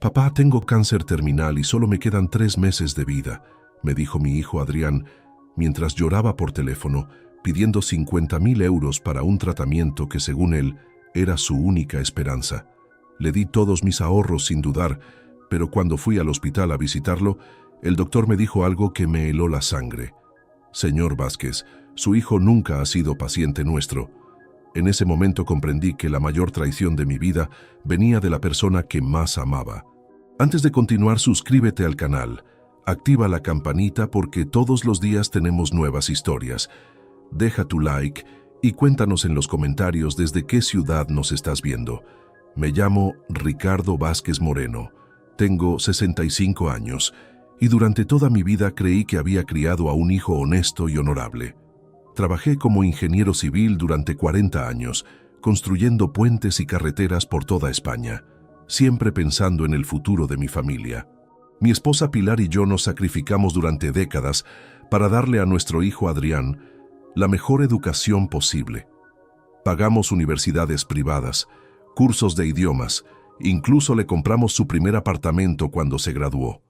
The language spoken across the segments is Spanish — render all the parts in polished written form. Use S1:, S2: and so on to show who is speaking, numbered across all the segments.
S1: Papá, tengo cáncer terminal y solo me quedan 3 meses de vida, me dijo mi hijo Adrián, mientras lloraba por teléfono, pidiendo 50.000 euros para un tratamiento que, según él, era su única esperanza. Le di todos mis ahorros sin dudar, pero cuando fui al hospital a visitarlo, el doctor me dijo algo que me heló la sangre. Señor Vázquez, su hijo nunca ha sido paciente nuestro. En ese momento comprendí que la mayor traición de mi vida venía de la persona que más amaba. Antes de continuar, suscríbete al canal, activa la campanita porque todos los días tenemos nuevas historias. Deja tu like y cuéntanos en los comentarios desde qué ciudad nos estás viendo. Me llamo Ricardo Vázquez Moreno, tengo 65 años y durante toda mi vida creí que había criado a un hijo honesto y honorable. Trabajé como ingeniero civil durante 40 años, construyendo puentes y carreteras por toda España, siempre pensando en el futuro de mi familia. Mi esposa Pilar y yo nos sacrificamos durante décadas para darle a nuestro hijo Adrián la mejor educación posible. Pagamos universidades privadas, cursos de idiomas, incluso le compramos su primer apartamento cuando se graduó.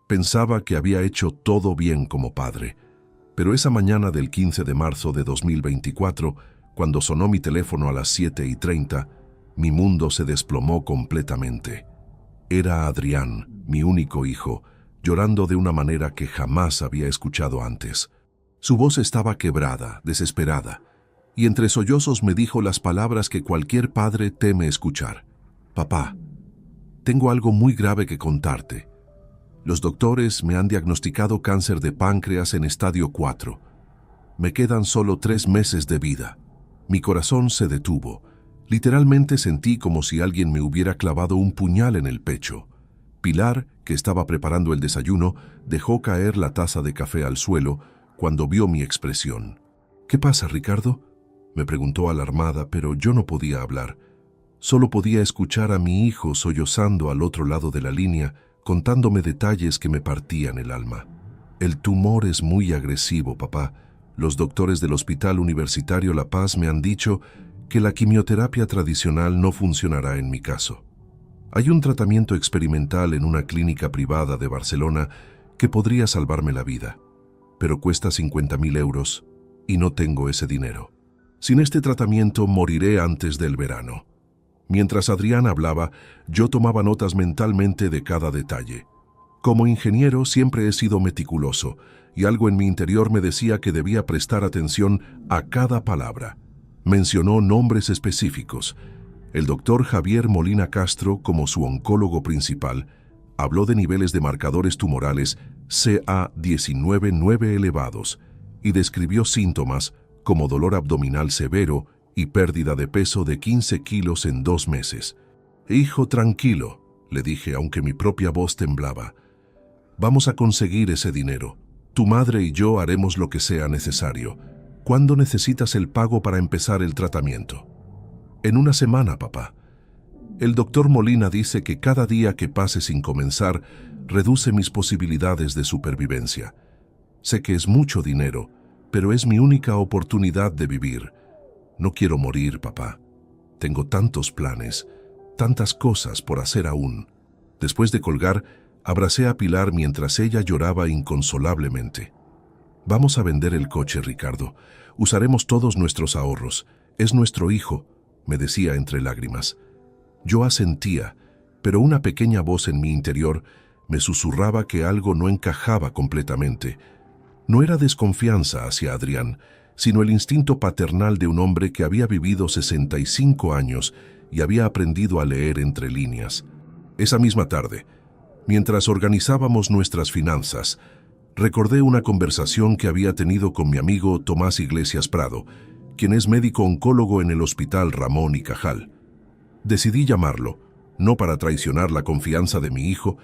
S1: Pensaba que había hecho todo bien como padre, pero esa mañana del 15 de marzo de 2024, cuando sonó mi teléfono a las 7:30, mi mundo se desplomó completamente. Era Adrián, mi único hijo, llorando de una manera que jamás había escuchado antes. Su voz estaba quebrada, desesperada, y entre sollozos me dijo las palabras que cualquier padre teme escuchar. Papá, tengo algo muy grave que contarte. Los doctores me han diagnosticado cáncer de páncreas en estadio 4. Me quedan solo 3 meses de vida. Mi corazón se detuvo. Literalmente sentí como si alguien me hubiera clavado un puñal en el pecho. Pilar, que estaba preparando el desayuno, dejó caer la taza de café al suelo cuando vio mi expresión. ¿Qué pasa, Ricardo?, me preguntó alarmada, pero yo no podía hablar. Solo podía escuchar a mi hijo sollozando al otro lado de la línea, contándome detalles que me partían el alma. El tumor es muy agresivo, papá. Los doctores del Hospital Universitario La Paz me han dicho que la quimioterapia tradicional no funcionará en mi caso. Hay un tratamiento experimental en una clínica privada de Barcelona que podría salvarme la vida, pero cuesta 50.000 euros y no tengo ese dinero. Sin este tratamiento moriré antes del verano. Mientras Adrián hablaba, yo tomaba notas mentalmente de cada detalle. Como ingeniero siempre he sido meticuloso y algo en mi interior me decía que debía prestar atención a cada palabra. Mencionó nombres específicos. El doctor Javier Molina Castro, como su oncólogo principal, habló de niveles de marcadores tumorales CA19-9 elevados y describió síntomas como dolor abdominal severo y pérdida de peso de 15 kilos en 2 meses. Hijo, tranquilo, le dije, aunque mi propia voz temblaba. Vamos a conseguir ese dinero. Tu madre y yo haremos lo que sea necesario. ¿Cuándo necesitas el pago para empezar el tratamiento? En 1 semana, papá. El doctor Molina dice que cada día que pase sin comenzar reduce mis posibilidades de supervivencia. Sé que es mucho dinero, pero es mi única oportunidad de vivir. No quiero morir, papá. Tengo tantos planes, tantas cosas por hacer aún. Después de colgar, abracé a Pilar mientras ella lloraba inconsolablemente. Vamos a vender el coche, Ricardo. Usaremos todos nuestros ahorros. Es nuestro hijo, me decía entre lágrimas. Yo asentía, pero una pequeña voz en mi interior me susurraba que algo no encajaba completamente. No era desconfianza hacia Adrián, sino el instinto paternal de un hombre que había vivido 65 años y había aprendido a leer entre líneas. Esa misma tarde, mientras organizábamos nuestras finanzas, recordé una conversación que había tenido con mi amigo Tomás Iglesias Prado, quien es médico oncólogo en el Hospital Ramón y Cajal. Decidí llamarlo, no para traicionar la confianza de mi hijo,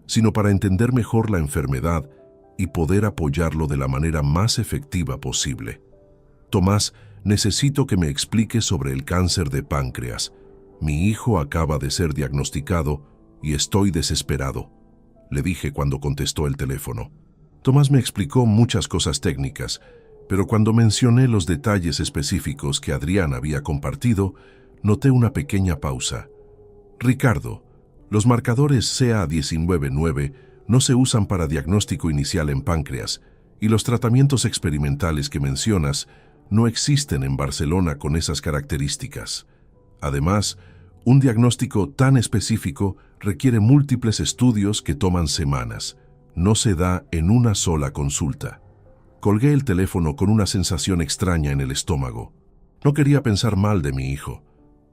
S1: sino para entender mejor la enfermedad y poder apoyarlo de la manera más efectiva posible. Tomás, necesito que me expliques sobre el cáncer de páncreas. Mi hijo acaba de ser diagnosticado y estoy desesperado, le dije cuando contestó el teléfono. Tomás me explicó muchas cosas técnicas, pero cuando mencioné los detalles específicos que Adrián había compartido, noté una pequeña pausa. Ricardo, Los marcadores CA199 no se usan para diagnóstico inicial en páncreas y los tratamientos experimentales que mencionas no existen en Barcelona con esas características. Además, un diagnóstico tan específico requiere múltiples estudios que toman semanas. No se da en una sola consulta. Colgué el teléfono con una sensación extraña en el estómago. No quería pensar mal de mi hijo,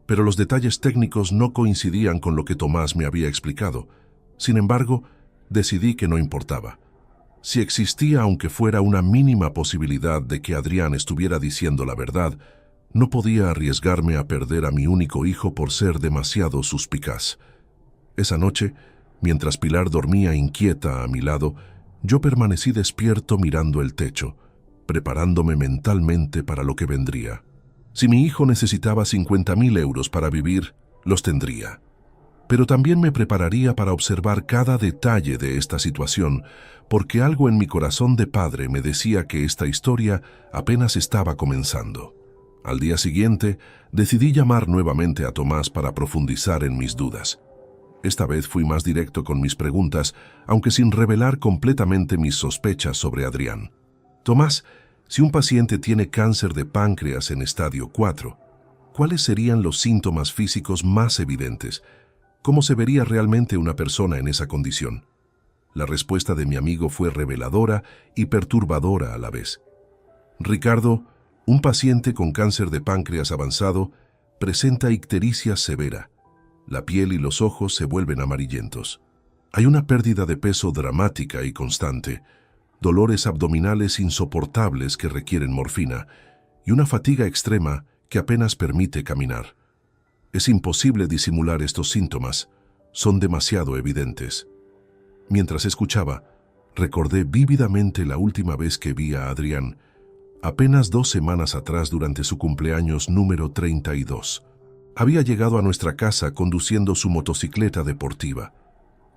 S1: pero los detalles técnicos no coincidían con lo que Tomás me había explicado. Sin embargo, decidí que no importaba. Si existía aunque fuera una mínima posibilidad de que Adrián estuviera diciendo la verdad, no podía arriesgarme a perder a mi único hijo por ser demasiado suspicaz. Esa noche, mientras Pilar dormía inquieta a mi lado, yo permanecí despierto mirando el techo, preparándome mentalmente para lo que vendría. Si mi hijo necesitaba 50.000 euros para vivir, los tendría. Pero también me prepararía para observar cada detalle de esta situación, porque algo en mi corazón de padre me decía que esta historia apenas estaba comenzando. Al día siguiente, decidí llamar nuevamente a Tomás para profundizar en mis dudas. Esta vez fui más directo con mis preguntas, aunque sin revelar completamente mis sospechas sobre Adrián. Tomás, si un paciente tiene cáncer de páncreas en estadio 4, ¿cuáles serían los síntomas físicos más evidentes? ¿Cómo se vería realmente una persona en esa condición? La respuesta de mi amigo fue reveladora y perturbadora a la vez. Ricardo, un paciente con cáncer de páncreas avanzado, presenta ictericia severa. La piel y los ojos se vuelven amarillentos. Hay una pérdida de peso dramática y constante, dolores abdominales insoportables que requieren morfina y una fatiga extrema que apenas permite caminar. Es imposible disimular estos síntomas, son demasiado evidentes. Mientras escuchaba, recordé vívidamente la última vez que vi a Adrián, apenas 2 semanas atrás durante su cumpleaños número 32. Había llegado a nuestra casa conduciendo su motocicleta deportiva.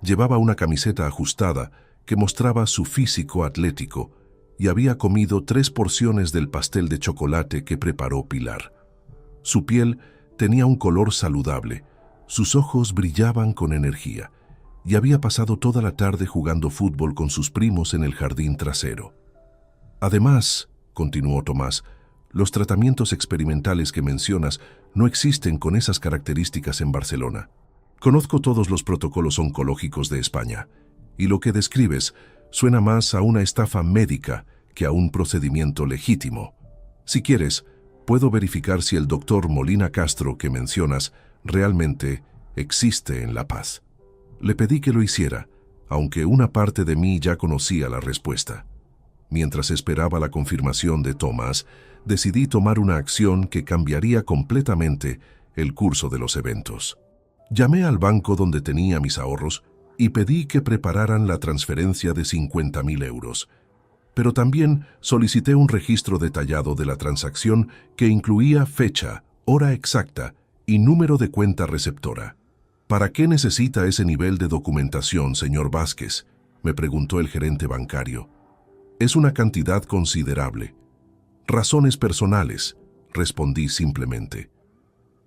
S1: Llevaba una camiseta ajustada que mostraba su físico atlético y había comido 3 porciones del pastel de chocolate que preparó Pilar. Su piel tenía un color saludable, sus ojos brillaban con energía y había pasado toda la tarde jugando fútbol con sus primos en el jardín trasero. Además, continuó Tomás, los tratamientos experimentales que mencionas no existen con esas características en Barcelona. Conozco todos los protocolos oncológicos de España, y lo que describes suena más a una estafa médica que a un procedimiento legítimo. Si quieres, puedo verificar si el doctor Molina Castro que mencionas realmente existe en La Paz. Le pedí que lo hiciera, aunque una parte de mí ya conocía la respuesta. Mientras esperaba la confirmación de Tomás, decidí tomar una acción que cambiaría completamente el curso de los eventos. Llamé al banco donde tenía mis ahorros y pedí que prepararan la transferencia de 50.000 euros. Pero también solicité un registro detallado de la transacción que incluía fecha, hora exacta y número de cuenta receptora. ¿Para qué necesita ese nivel de documentación, señor Vázquez?, me preguntó el gerente bancario. Es una cantidad considerable. Razones personales, respondí simplemente.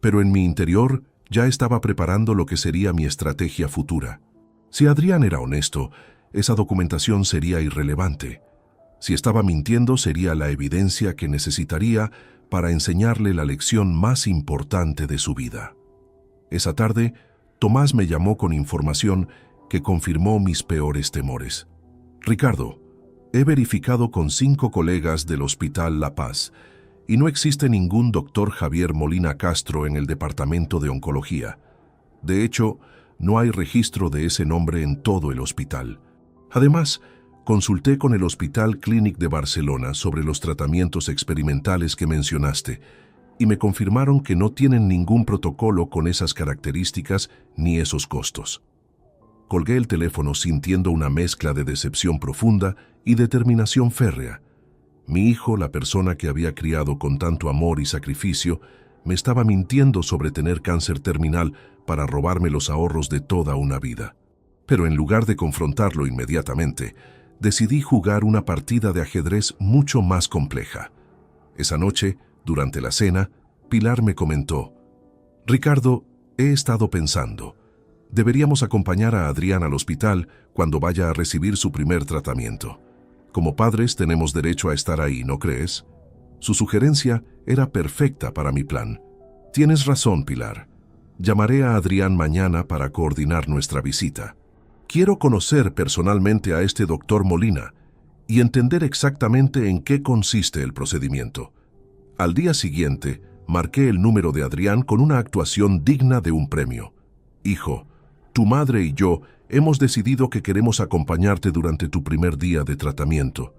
S1: Pero en mi interior ya estaba preparando lo que sería mi estrategia futura. Si Adrián era honesto, esa documentación sería irrelevante. Si estaba mintiendo, sería la evidencia que necesitaría para enseñarle la lección más importante de su vida. Esa tarde, Tomás me llamó con información que confirmó mis peores temores. Ricardo, he verificado con 5 colegas del Hospital La Paz y no existe ningún doctor Javier Molina Castro en el departamento de oncología. De hecho, no hay registro de ese nombre en todo el hospital. Además, consulté con el Hospital Clínic de Barcelona sobre los tratamientos experimentales que mencionaste y me confirmaron que no tienen ningún protocolo con esas características ni esos costos. Colgué el teléfono sintiendo una mezcla de decepción profunda y determinación férrea. Mi hijo, la persona que había criado con tanto amor y sacrificio, me estaba mintiendo sobre tener cáncer terminal para robarme los ahorros de toda una vida. Pero en lugar de confrontarlo inmediatamente, decidí jugar una partida de ajedrez mucho más compleja. Esa noche, durante la cena, Pilar me comentó: «Ricardo, he estado pensando. Deberíamos acompañar a Adrián al hospital cuando vaya a recibir su primer tratamiento. Como padres tenemos derecho a estar ahí, ¿no crees? Su sugerencia era perfecta para mi plan. Tienes razón, Pilar. Llamaré a Adrián mañana para coordinar nuestra visita. Quiero conocer personalmente a este doctor Molina y entender exactamente en qué consiste el procedimiento. Al día siguiente, marqué el número de Adrián con una actuación digna de un premio. Hijo, tu madre y yo hemos decidido que queremos acompañarte durante tu primer día de tratamiento.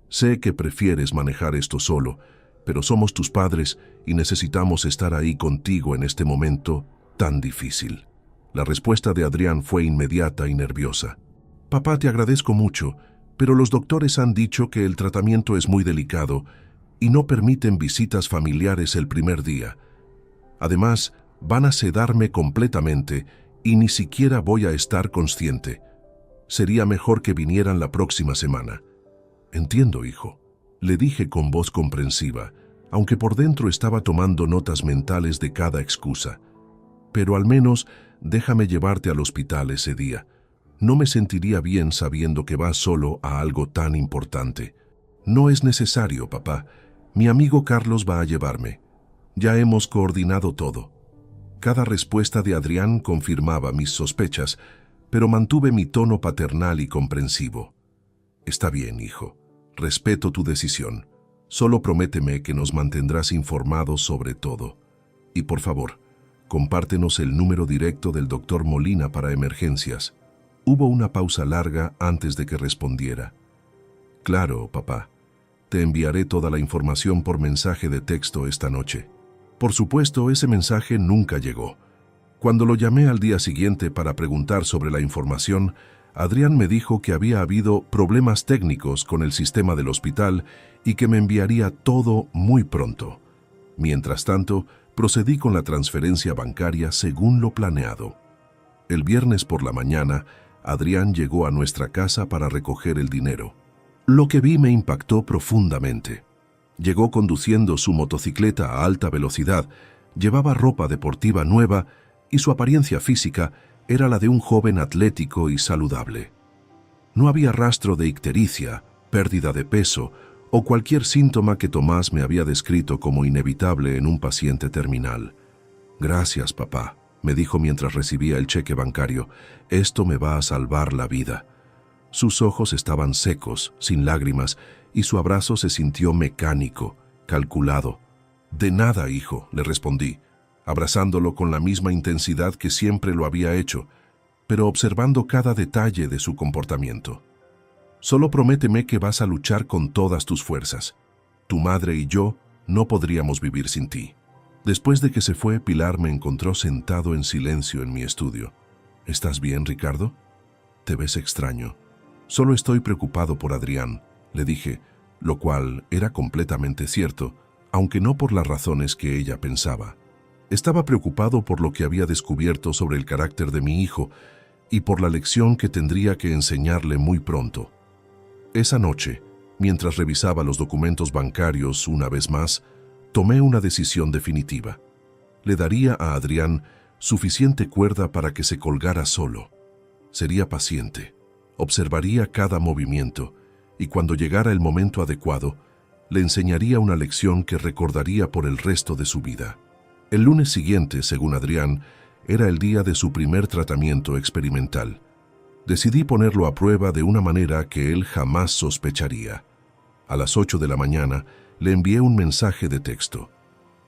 S1: Sé que prefieres manejar esto solo, pero somos tus padres y necesitamos estar ahí contigo en este momento tan difícil. La respuesta de Adrián fue inmediata y nerviosa. Papá, te agradezco mucho, pero los doctores han dicho que el tratamiento es muy delicado y no permiten visitas familiares el primer día. Además, van a sedarme completamente y ni siquiera voy a estar consciente. Sería mejor que vinieran la próxima semana. Entiendo, hijo, le dije con voz comprensiva, aunque por dentro estaba tomando notas mentales de cada excusa. Pero al menos déjame llevarte al hospital ese día. No me sentiría bien sabiendo que vas solo a algo tan importante. No es necesario, papá. Mi amigo Carlos va a llevarme. Ya hemos coordinado todo. Cada respuesta de Adrián confirmaba mis sospechas, pero mantuve mi tono paternal y comprensivo. Está bien, hijo. Respeto tu decisión. Solo prométeme que nos mantendrás informados sobre todo. Y por favor, compártenos el número directo del doctor Molina para emergencias. Hubo una pausa larga antes de que respondiera. Claro, papá. Te enviaré toda la información por mensaje de texto esta noche. Por supuesto, ese mensaje nunca llegó. Cuando lo llamé al día siguiente para preguntar sobre la información, Adrián me dijo que había habido problemas técnicos con el sistema del hospital y que me enviaría todo muy pronto. Mientras tanto, procedí con la transferencia bancaria según lo planeado. El viernes por la mañana, Adrián llegó a nuestra casa para recoger el dinero. Lo que vi me impactó profundamente. Llegó conduciendo su motocicleta a alta velocidad, llevaba ropa deportiva nueva y su apariencia física era la de un joven atlético y saludable. No había rastro de ictericia, pérdida de peso o cualquier síntoma que Tomás me había descrito como inevitable en un paciente terminal. Gracias, papá, me dijo mientras recibía el cheque bancario. Esto me va a salvar la vida. Sus ojos estaban secos, sin lágrimas, y su abrazo se sintió mecánico, calculado. De nada, hijo, le respondí, abrazándolo con la misma intensidad que siempre lo había hecho, pero observando cada detalle de su comportamiento. Solo prométeme que vas a luchar con todas tus fuerzas. Tu madre y yo no podríamos vivir sin ti. Después de que se fue, Pilar me encontró sentado en silencio en mi estudio. ¿Estás bien, Ricardo? Te ves extraño. Solo estoy preocupado por Adrián, le dije, lo cual era completamente cierto, aunque no por las razones que ella pensaba. Estaba preocupado por lo que había descubierto sobre el carácter de mi hijo y por la lección que tendría que enseñarle muy pronto. Esa noche, mientras revisaba los documentos bancarios una vez más, tomé una decisión definitiva. Le daría a Adrián suficiente cuerda para que se colgara solo. Sería paciente, observaría cada movimiento y cuando llegara el momento adecuado, le enseñaría una lección que recordaría por el resto de su vida. El lunes siguiente, según Adrián, era el día de su primer tratamiento experimental. Decidí ponerlo a prueba de una manera que él jamás sospecharía. A las 8 de la mañana le envié un mensaje de texto.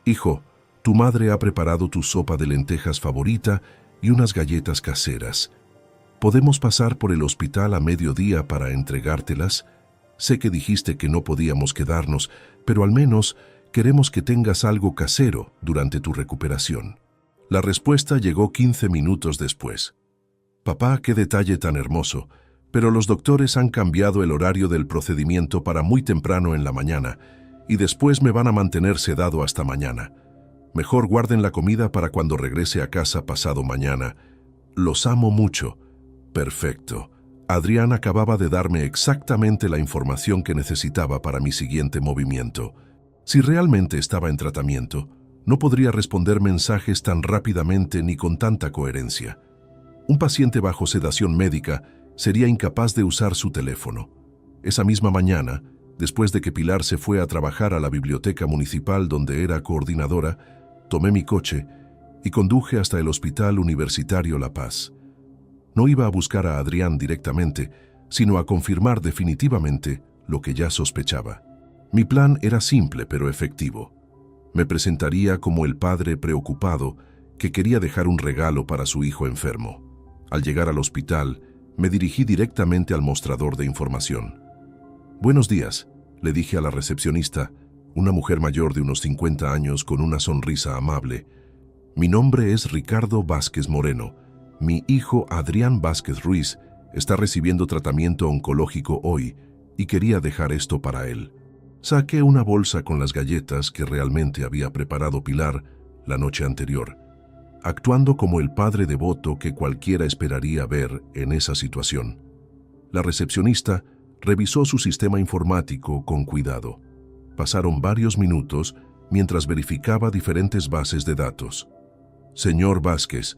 S1: Hijo, tu madre ha preparado tu sopa de lentejas favorita y unas galletas caseras. ¿Podemos pasar por el hospital a mediodía para entregártelas? Sé que dijiste que no podíamos quedarnos, pero al menos queremos que tengas algo casero durante tu recuperación. La respuesta llegó 15 minutos después. Papá, qué detalle tan hermoso, pero los doctores han cambiado el horario del procedimiento para muy temprano en la mañana y después me van a mantener sedado hasta mañana. Mejor guarden la comida para cuando regrese a casa pasado mañana. Los amo mucho. Perfecto. Adrián acababa de darme exactamente la información que necesitaba para mi siguiente movimiento. Si realmente estaba en tratamiento, no podría responder mensajes tan rápidamente ni con tanta coherencia. Un paciente bajo sedación médica sería incapaz de usar su teléfono. Esa misma mañana, después de que Pilar se fue a trabajar a la biblioteca municipal donde era coordinadora, tomé mi coche y conduje hasta el Hospital Universitario La Paz. No iba a buscar a Adrián directamente, sino a confirmar definitivamente lo que ya sospechaba. Mi plan era simple pero efectivo. Me presentaría como el padre preocupado que quería dejar un regalo para su hijo enfermo. Al llegar al hospital, me dirigí directamente al mostrador de información. «Buenos días», le dije a la recepcionista, una mujer mayor de unos 50 años con una sonrisa amable. «Mi nombre es Ricardo Vázquez Moreno. Mi hijo Adrián Vázquez Ruiz está recibiendo tratamiento oncológico hoy y quería dejar esto para él». Saqué una bolsa con las galletas que realmente había preparado Pilar la noche anterior, actuando como el padre devoto que cualquiera esperaría ver en esa situación. La recepcionista revisó su sistema informático con cuidado. Pasaron varios minutos mientras verificaba diferentes bases de datos. «Señor Vázquez,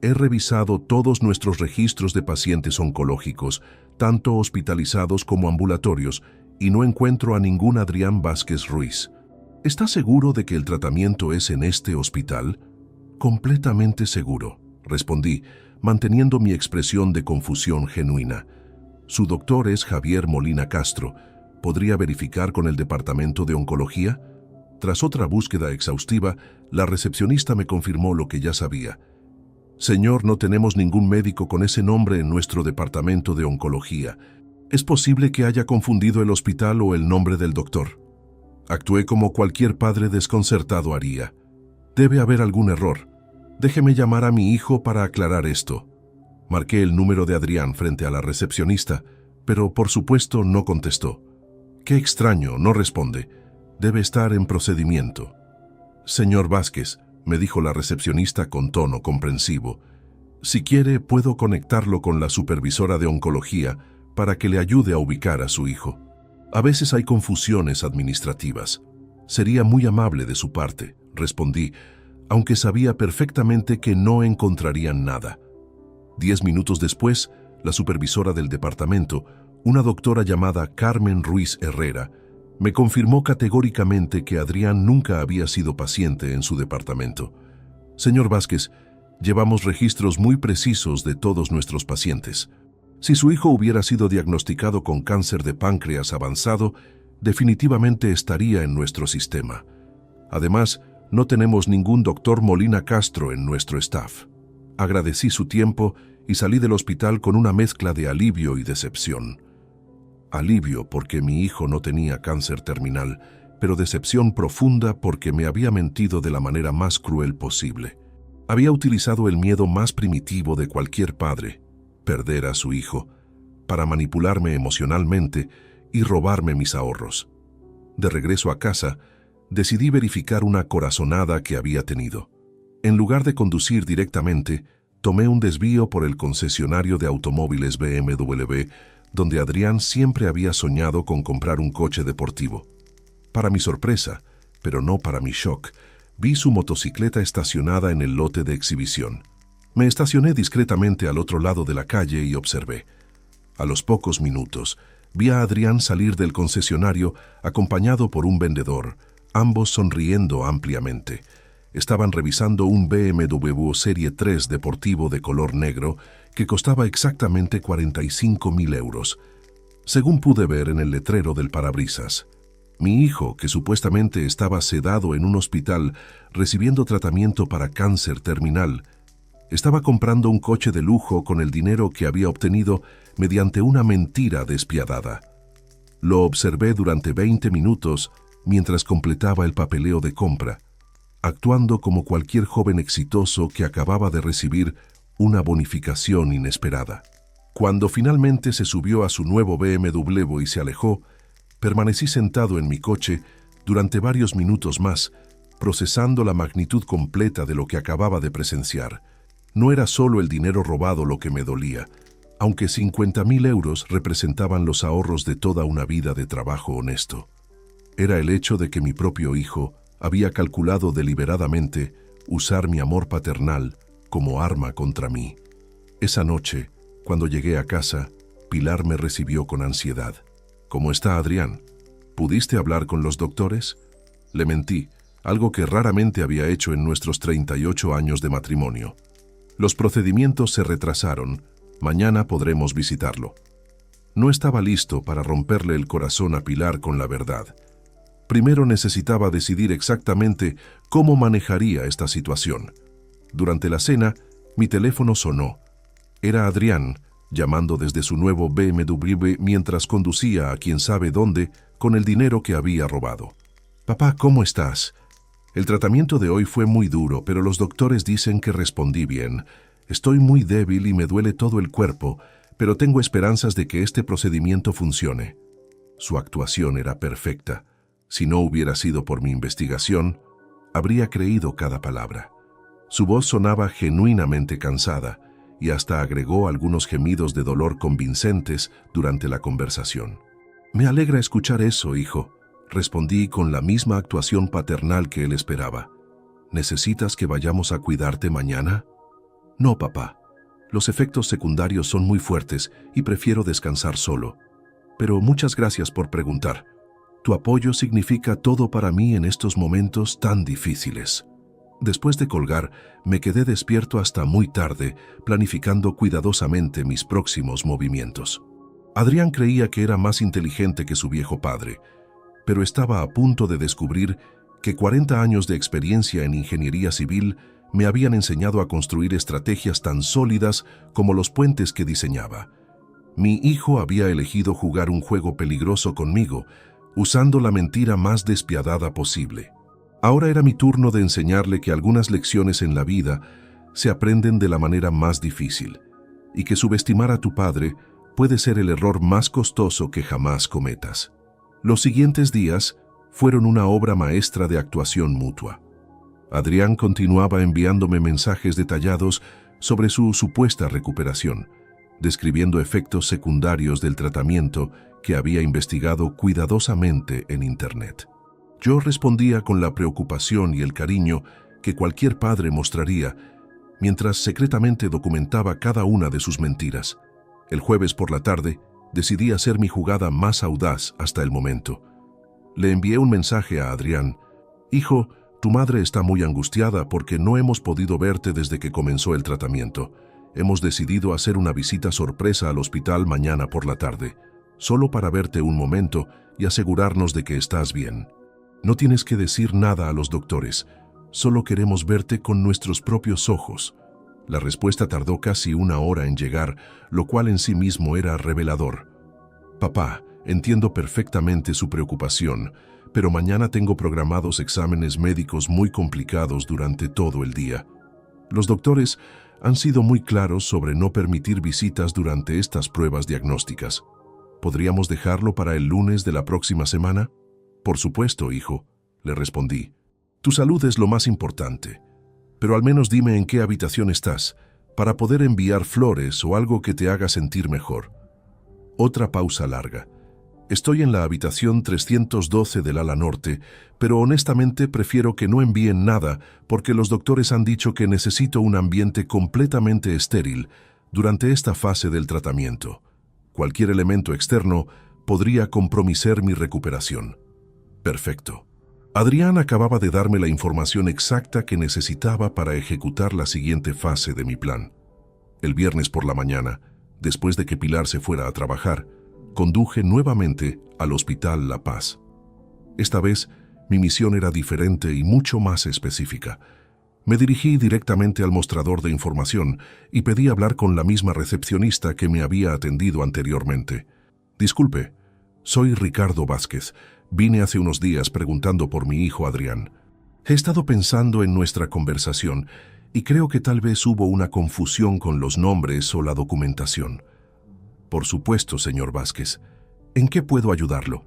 S1: he revisado todos nuestros registros de pacientes oncológicos, tanto hospitalizados como ambulatorios, y no encuentro a ningún Adrián Vázquez Ruiz. ¿Está seguro de que el tratamiento es en este hospital?» «Completamente seguro», respondí, manteniendo mi expresión de confusión genuina. «Su doctor es Javier Molina Castro. ¿Podría verificar con el departamento de oncología?» Tras otra búsqueda exhaustiva, la recepcionista me confirmó lo que ya sabía. «Señor, no tenemos ningún médico con ese nombre en nuestro departamento de oncología. Es posible que haya confundido el hospital o el nombre del doctor». Actué como cualquier padre desconcertado haría. «Debe haber algún error. Déjeme llamar a mi hijo para aclarar esto». Marqué el número de Adrián frente a la recepcionista, pero por supuesto no contestó. «Qué extraño, no responde. Debe estar en procedimiento». «Señor Vázquez», me dijo la recepcionista con tono comprensivo, «si quiere puedo conectarlo con la supervisora de oncología para que le ayude a ubicar a su hijo. A veces hay confusiones administrativas». «Sería muy amable de su parte», respondí, aunque sabía perfectamente que no encontrarían nada. 10 minutos después, la supervisora del departamento, una doctora llamada Carmen Ruiz Herrera, me confirmó categóricamente que Adrián nunca había sido paciente en su departamento. «Señor Vázquez, llevamos registros muy precisos de todos nuestros pacientes. Si su hijo hubiera sido diagnosticado con cáncer de páncreas avanzado, definitivamente estaría en nuestro sistema. Además, no tenemos ningún doctor Molina Castro en nuestro staff». Agradecí su tiempo y salí del hospital con una mezcla de alivio y decepción. Alivio porque mi hijo no tenía cáncer terminal, pero decepción profunda porque me había mentido de la manera más cruel posible. Había utilizado el miedo más primitivo de cualquier padre, perder a su hijo, para manipularme emocionalmente y robarme mis ahorros. De regreso a casa, decidí verificar una corazonada que había tenido. En lugar de conducir directamente, tomé un desvío por el concesionario de automóviles BMW, donde Adrián siempre había soñado con comprar un coche deportivo. Para mi sorpresa, pero no para mi shock, vi su motocicleta estacionada en el lote de exhibición. Me estacioné discretamente al otro lado de la calle y observé. A los pocos minutos, vi a Adrián salir del concesionario acompañado por un vendedor, ambos sonriendo ampliamente. Estaban revisando un BMW Serie 3 deportivo de color negro que costaba exactamente 45.000 euros, según pude ver en el letrero del parabrisas. Mi hijo, que supuestamente estaba sedado en un hospital recibiendo tratamiento para cáncer terminal, estaba comprando un coche de lujo con el dinero que había obtenido mediante una mentira despiadada. Lo observé durante 20 minutos mientras completaba el papeleo de compra, actuando como cualquier joven exitoso que acababa de recibir una bonificación inesperada. Cuando finalmente se subió a su nuevo BMW y se alejó, permanecí sentado en mi coche durante varios minutos más, procesando la magnitud completa de lo que acababa de presenciar. No era solo el dinero robado lo que me dolía, aunque 50.000 euros representaban los ahorros de toda una vida de trabajo honesto. Era el hecho de que mi propio hijo había calculado deliberadamente usar mi amor paternal como arma contra mí. Esa noche, cuando llegué a casa, Pilar me recibió con ansiedad. ¿Cómo está Adrián? ¿Pudiste hablar con los doctores? Le mentí, algo que raramente había hecho en nuestros 38 años de matrimonio. Los procedimientos se retrasaron. Mañana podremos visitarlo. No estaba listo para romperle el corazón a Pilar con la verdad. Primero necesitaba decidir exactamente cómo manejaría esta situación. Durante la cena, mi teléfono sonó. Era Adrián, llamando desde su nuevo BMW mientras conducía a quién sabe dónde con el dinero que había robado. «Papá, ¿cómo estás? El tratamiento de hoy fue muy duro, pero los doctores dicen que respondí bien. Estoy muy débil y me duele todo el cuerpo, pero tengo esperanzas de que este procedimiento funcione». Su actuación era perfecta. Si no hubiera sido por mi investigación, habría creído cada palabra. Su voz sonaba genuinamente cansada y hasta agregó algunos gemidos de dolor convincentes durante la conversación. «Me alegra escuchar eso, hijo», respondí con la misma actuación paternal que él esperaba. «¿Necesitas que vayamos a cuidarte mañana?» «No, papá. Los efectos secundarios son muy fuertes y prefiero descansar solo. Pero muchas gracias por preguntar. Tu apoyo significa todo para mí en estos momentos tan difíciles». Después de colgar, me quedé despierto hasta muy tarde, planificando cuidadosamente mis próximos movimientos. Adrián creía que era más inteligente que su viejo padre, pero estaba a punto de descubrir que 40 años de experiencia en ingeniería civil me habían enseñado a construir estrategias tan sólidas como los puentes que diseñaba. Mi hijo había elegido jugar un juego peligroso conmigo, usando la mentira más despiadada posible. Ahora era mi turno de enseñarle que algunas lecciones en la vida se aprenden de la manera más difícil y que subestimar a tu padre puede ser el error más costoso que jamás cometas. Los siguientes días fueron una obra maestra de actuación mutua. Adrián continuaba enviándome mensajes detallados sobre su supuesta recuperación, describiendo efectos secundarios del tratamiento que había investigado cuidadosamente en Internet. Yo respondía con la preocupación y el cariño que cualquier padre mostraría, mientras secretamente documentaba cada una de sus mentiras. El jueves por la tarde, decidí hacer mi jugada más audaz hasta el momento. Le envié un mensaje a Adrián. «Hijo, tu madre está muy angustiada porque no hemos podido verte desde que comenzó el tratamiento. Hemos decidido hacer una visita sorpresa al hospital mañana por la tarde, solo para verte un momento y asegurarnos de que estás bien. No tienes que decir nada a los doctores, solo queremos verte con nuestros propios ojos». La respuesta tardó casi 1 hora en llegar, lo cual en sí mismo era revelador. «Papá, entiendo perfectamente su preocupación, pero mañana tengo programados exámenes médicos muy complicados durante todo el día. Los doctores han sido muy claros sobre no permitir visitas durante estas pruebas diagnósticas. ¿Podríamos dejarlo para el lunes de la próxima semana?» «Por supuesto, hijo», le respondí. «Tu salud es lo más importante, pero al menos dime en qué habitación estás, para poder enviar flores o algo que te haga sentir mejor». Otra pausa larga. «Estoy en la habitación 312 del ala norte, pero honestamente prefiero que no envíen nada porque los doctores han dicho que necesito un ambiente completamente estéril durante esta fase del tratamiento. Cualquier elemento externo podría comprometer mi recuperación». «Perfecto». Adrián acababa de darme la información exacta que necesitaba para ejecutar la siguiente fase de mi plan. El viernes por la mañana, después de que Pilar se fuera a trabajar, conduje nuevamente al Hospital La Paz. Esta vez, mi misión era diferente y mucho más específica. Me dirigí directamente al mostrador de información y pedí hablar con la misma recepcionista que me había atendido anteriormente. «Disculpe, soy Ricardo Vázquez. Vine hace unos días preguntando por mi hijo Adrián. He estado pensando en nuestra conversación y creo que tal vez hubo una confusión con los nombres o la documentación». «Por supuesto, señor Vázquez. ¿En qué puedo ayudarlo?»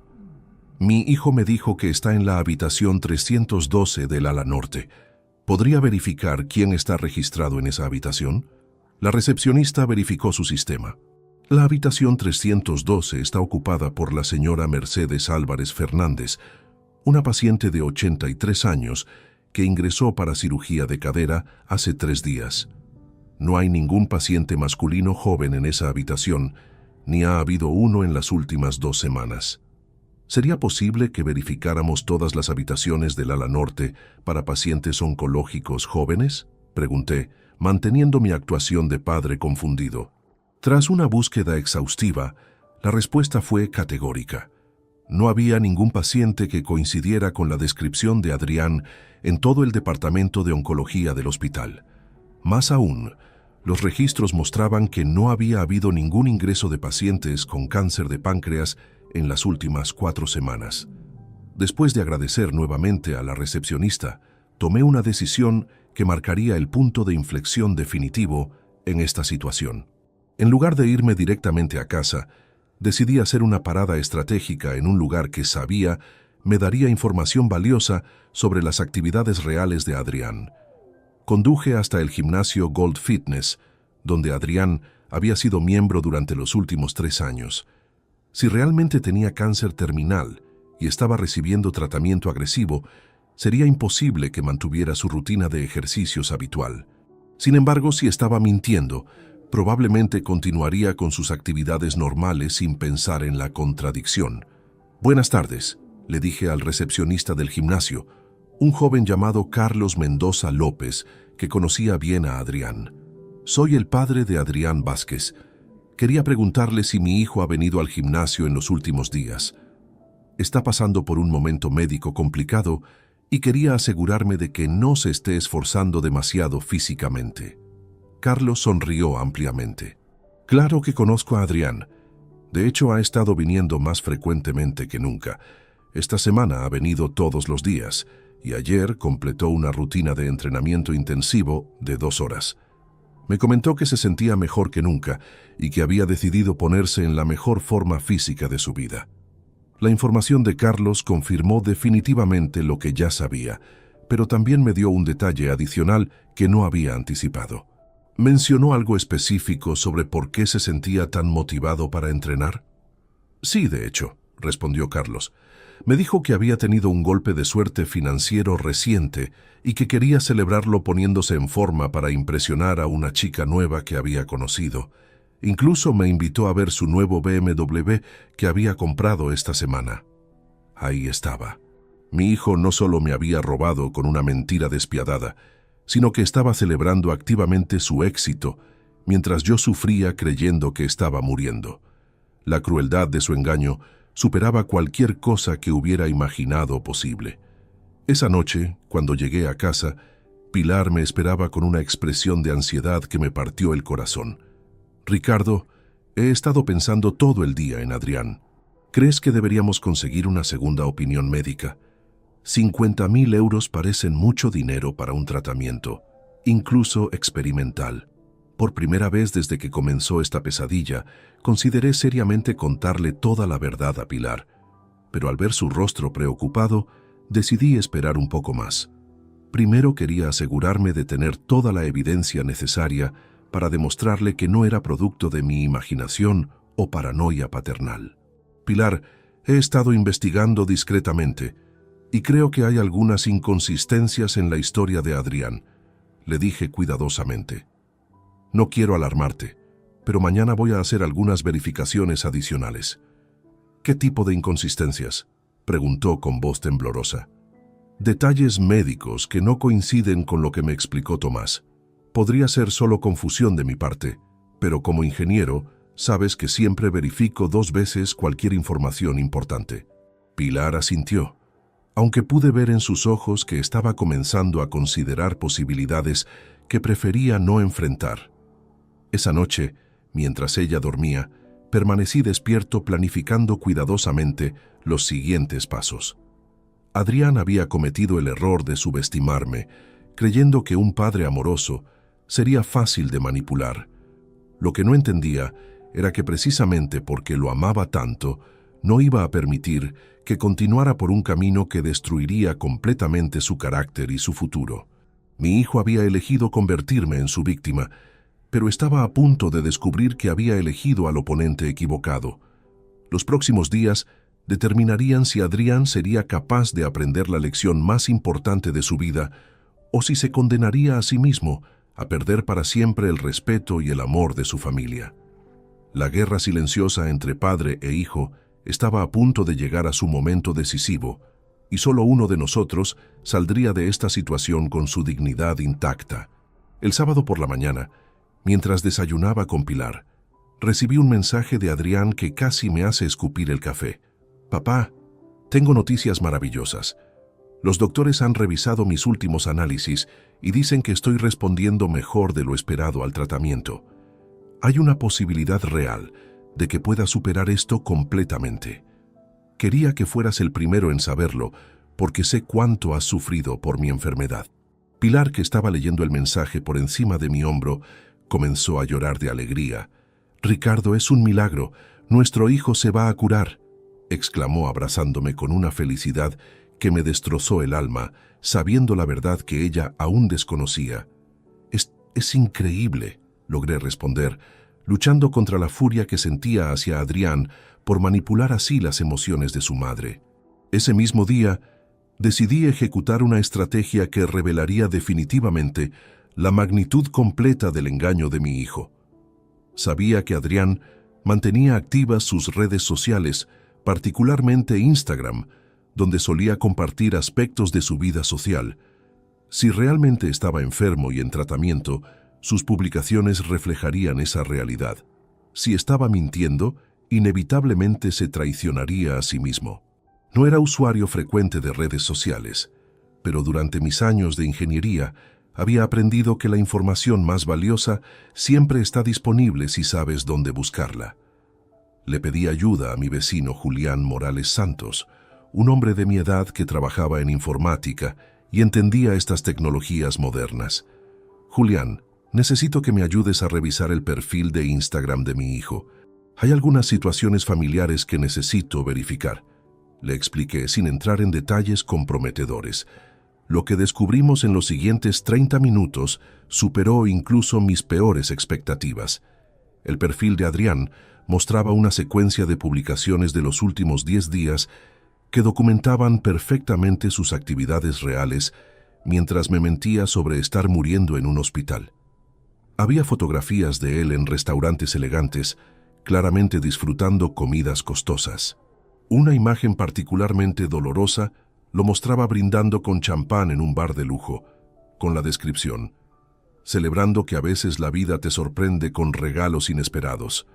S1: «Mi hijo me dijo que está en la habitación 312 del ala norte. ¿Podría verificar quién está registrado en esa habitación?» La recepcionista verificó su sistema. La habitación 312 está ocupada por la señora Mercedes Álvarez Fernández, una paciente de 83 años que ingresó para cirugía de cadera hace 3 días. No hay ningún paciente masculino joven en esa habitación, ni ha habido uno en las últimas 2 semanas. ¿Sería posible que verificáramos todas las habitaciones del ala norte para pacientes oncológicos jóvenes?, pregunté, manteniendo mi actuación de padre confundido. Tras una búsqueda exhaustiva, la respuesta fue categórica. No había ningún paciente que coincidiera con la descripción de Adrián en todo el departamento de oncología del hospital. Más aún, los registros mostraban que no había habido ningún ingreso de pacientes con cáncer de páncreas en las últimas 4 semanas. Después de agradecer nuevamente a la recepcionista, tomé una decisión que marcaría el punto de inflexión definitivo en esta situación. En lugar de irme directamente a casa, decidí hacer una parada estratégica en un lugar que sabía me daría información valiosa sobre las actividades reales de Adrián. Conduje hasta el gimnasio Gold Fitness, donde Adrián había sido miembro durante los últimos 3 años. Si realmente tenía cáncer terminal y estaba recibiendo tratamiento agresivo, sería imposible que mantuviera su rutina de ejercicios habitual. Sin embargo, si estaba mintiendo, probablemente continuaría con sus actividades normales sin pensar en la contradicción. «Buenas tardes», le dije al recepcionista del gimnasio, un joven llamado Carlos Mendoza López, que conocía bien a Adrián. «Soy el padre de Adrián Vázquez. Quería preguntarle si mi hijo ha venido al gimnasio en los últimos días. Está pasando por un momento médico complicado y quería asegurarme de que no se esté esforzando demasiado físicamente». Carlos sonrió ampliamente. «Claro que conozco a Adrián. De hecho, ha estado viniendo más frecuentemente que nunca. Esta semana ha venido todos los días y ayer completó una rutina de entrenamiento intensivo de 2 horas. Me comentó que se sentía mejor que nunca y que había decidido ponerse en la mejor forma física de su vida». La información de Carlos confirmó definitivamente lo que ya sabía, pero también me dio un detalle adicional que no había anticipado. ¿Mencionó algo específico sobre por qué se sentía tan motivado para entrenar? «Sí, de hecho», respondió Carlos. «Me dijo que había tenido un golpe de suerte financiero reciente y que quería celebrarlo poniéndose en forma para impresionar a una chica nueva que había conocido. Incluso me invitó a ver su nuevo BMW que había comprado esta semana». Ahí estaba. Mi hijo no solo me había robado con una mentira despiadada, sino que estaba celebrando activamente su éxito, mientras yo sufría creyendo que estaba muriendo. La crueldad de su engaño superaba cualquier cosa que hubiera imaginado posible. Esa noche, cuando llegué a casa, Pilar me esperaba con una expresión de ansiedad que me partió el corazón. «Ricardo, he estado pensando todo el día en Adrián. ¿Crees que deberíamos conseguir una segunda opinión médica? 50.000 euros parecen mucho dinero para un tratamiento, incluso experimental. Por primera vez desde que comenzó esta pesadilla, consideré seriamente contarle toda la verdad a Pilar, pero al ver su rostro preocupado, decidí esperar un poco más. Primero quería asegurarme de tener toda la evidencia necesaria para demostrarle que no era producto de mi imaginación o paranoia paternal. «Pilar, he estado investigando discretamente y creo que hay algunas inconsistencias en la historia de Adrián», le dije cuidadosamente. «No quiero alarmarte, pero mañana voy a hacer algunas verificaciones adicionales». «¿Qué tipo de inconsistencias?», preguntó con voz temblorosa. «Detalles médicos que no coinciden con lo que me explicó Tomás. Podría ser solo confusión de mi parte, pero como ingeniero, sabes que siempre verifico 2 veces cualquier información importante». Pilar asintió, aunque pude ver en sus ojos que estaba comenzando a considerar posibilidades que prefería no enfrentar. Esa noche, mientras ella dormía, permanecí despierto planificando cuidadosamente los siguientes pasos. Adrián había cometido el error de subestimarme, creyendo que un padre amoroso sería fácil de manipular. Lo que no entendía era que precisamente porque lo amaba tanto, no iba a permitir que continuara por un camino que destruiría completamente su carácter y su futuro. Mi hijo había elegido convertirme en su víctima, pero estaba a punto de descubrir que había elegido al oponente equivocado. Los próximos días determinarían si Adrián sería capaz de aprender la lección más importante de su vida o si se condenaría a sí mismo a perder para siempre el respeto y el amor de su familia. La guerra silenciosa entre padre e hijo estaba a punto de llegar a su momento decisivo, y solo uno de nosotros saldría de esta situación con su dignidad intacta. El sábado por la mañana, mientras desayunaba con Pilar, recibí un mensaje de Adrián que casi me hace escupir el café. «Papá, tengo noticias maravillosas. Los doctores han revisado mis últimos análisis y dicen que estoy respondiendo mejor de lo esperado al tratamiento. Hay una posibilidad real de que pueda superar esto completamente. Quería que fueras el primero en saberlo, porque sé cuánto has sufrido por mi enfermedad». Pilar, que estaba leyendo el mensaje por encima de mi hombro, comenzó a llorar de alegría. «Ricardo, es un milagro. Nuestro hijo se va a curar», exclamó abrazándome con una felicidad que me destrozó el alma, sabiendo la verdad que ella aún desconocía. Es increíble», logré responder, luchando contra la furia que sentía hacia Adrián por manipular así las emociones de su madre. Ese mismo día, decidí ejecutar una estrategia que revelaría definitivamente la magnitud completa del engaño de mi hijo. Sabía que Adrián mantenía activas sus redes sociales, particularmente Instagram, donde solía compartir aspectos de su vida social. Si realmente estaba enfermo y en tratamiento, sus publicaciones reflejarían esa realidad. Si estaba mintiendo, inevitablemente se traicionaría a sí mismo. No era usuario frecuente de redes sociales, pero durante mis años de ingeniería había aprendido que la información más valiosa siempre está disponible si sabes dónde buscarla. Le pedí ayuda a mi vecino Julián Morales Santos, un hombre de mi edad que trabajaba en informática y entendía estas tecnologías modernas. «Julián, necesito que me ayudes a revisar el perfil de Instagram de mi hijo. Hay algunas situaciones familiares que necesito verificar», le expliqué sin entrar en detalles comprometedores. Lo que descubrimos en los siguientes 30 minutos superó incluso mis peores expectativas. El perfil de Adrián mostraba una secuencia de publicaciones de los últimos 10 días que documentaban perfectamente sus actividades reales mientras me mentía sobre estar muriendo en un hospital. Había fotografías de él en restaurantes elegantes, claramente disfrutando comidas costosas. Una imagen particularmente dolorosa lo mostraba brindando con champán en un bar de lujo, con la descripción: «Celebrando que a veces la vida te sorprende con regalos inesperados».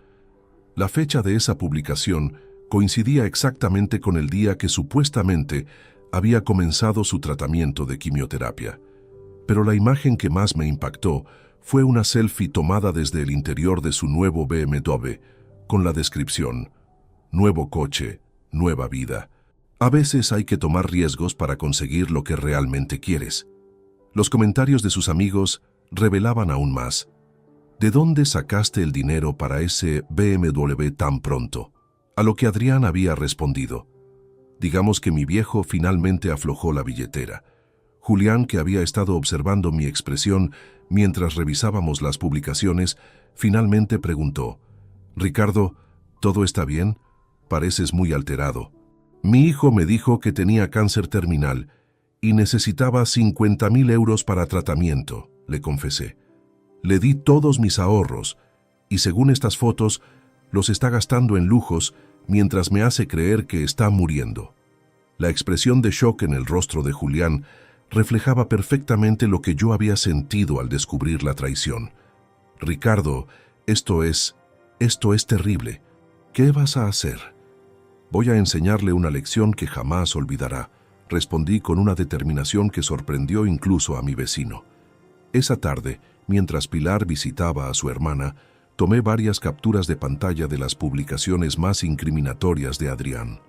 S1: La fecha de esa publicación coincidía exactamente con el día que supuestamente había comenzado su tratamiento de quimioterapia. Pero la imagen que más me impactó fue una selfie tomada desde el interior de su nuevo BMW, con la descripción: «Nuevo coche, nueva vida». A veces hay que tomar riesgos para conseguir lo que realmente quieres. Los comentarios de sus amigos revelaban aún más. «¿De dónde sacaste el dinero para ese BMW tan pronto?», a lo que Adrián había respondido: «Digamos que mi viejo finalmente aflojó la billetera». Julián, que había estado observando mi expresión mientras revisábamos las publicaciones, finalmente preguntó: «Ricardo, ¿todo está bien? Pareces muy alterado». «Mi hijo me dijo que tenía cáncer terminal y necesitaba 50.000 euros para tratamiento», le confesé. «Le di todos mis ahorros y, según estas fotos, los está gastando en lujos mientras me hace creer que está muriendo». La expresión de shock en el rostro de Julián reflejaba perfectamente lo que yo había sentido al descubrir la traición. «Ricardo, esto es terrible. ¿Qué vas a hacer?». «Voy a enseñarle una lección que jamás olvidará», respondí con una determinación que sorprendió incluso a mi vecino. Esa tarde, mientras Pilar visitaba a su hermana, tomé varias capturas de pantalla de las publicaciones más incriminatorias de Adrián.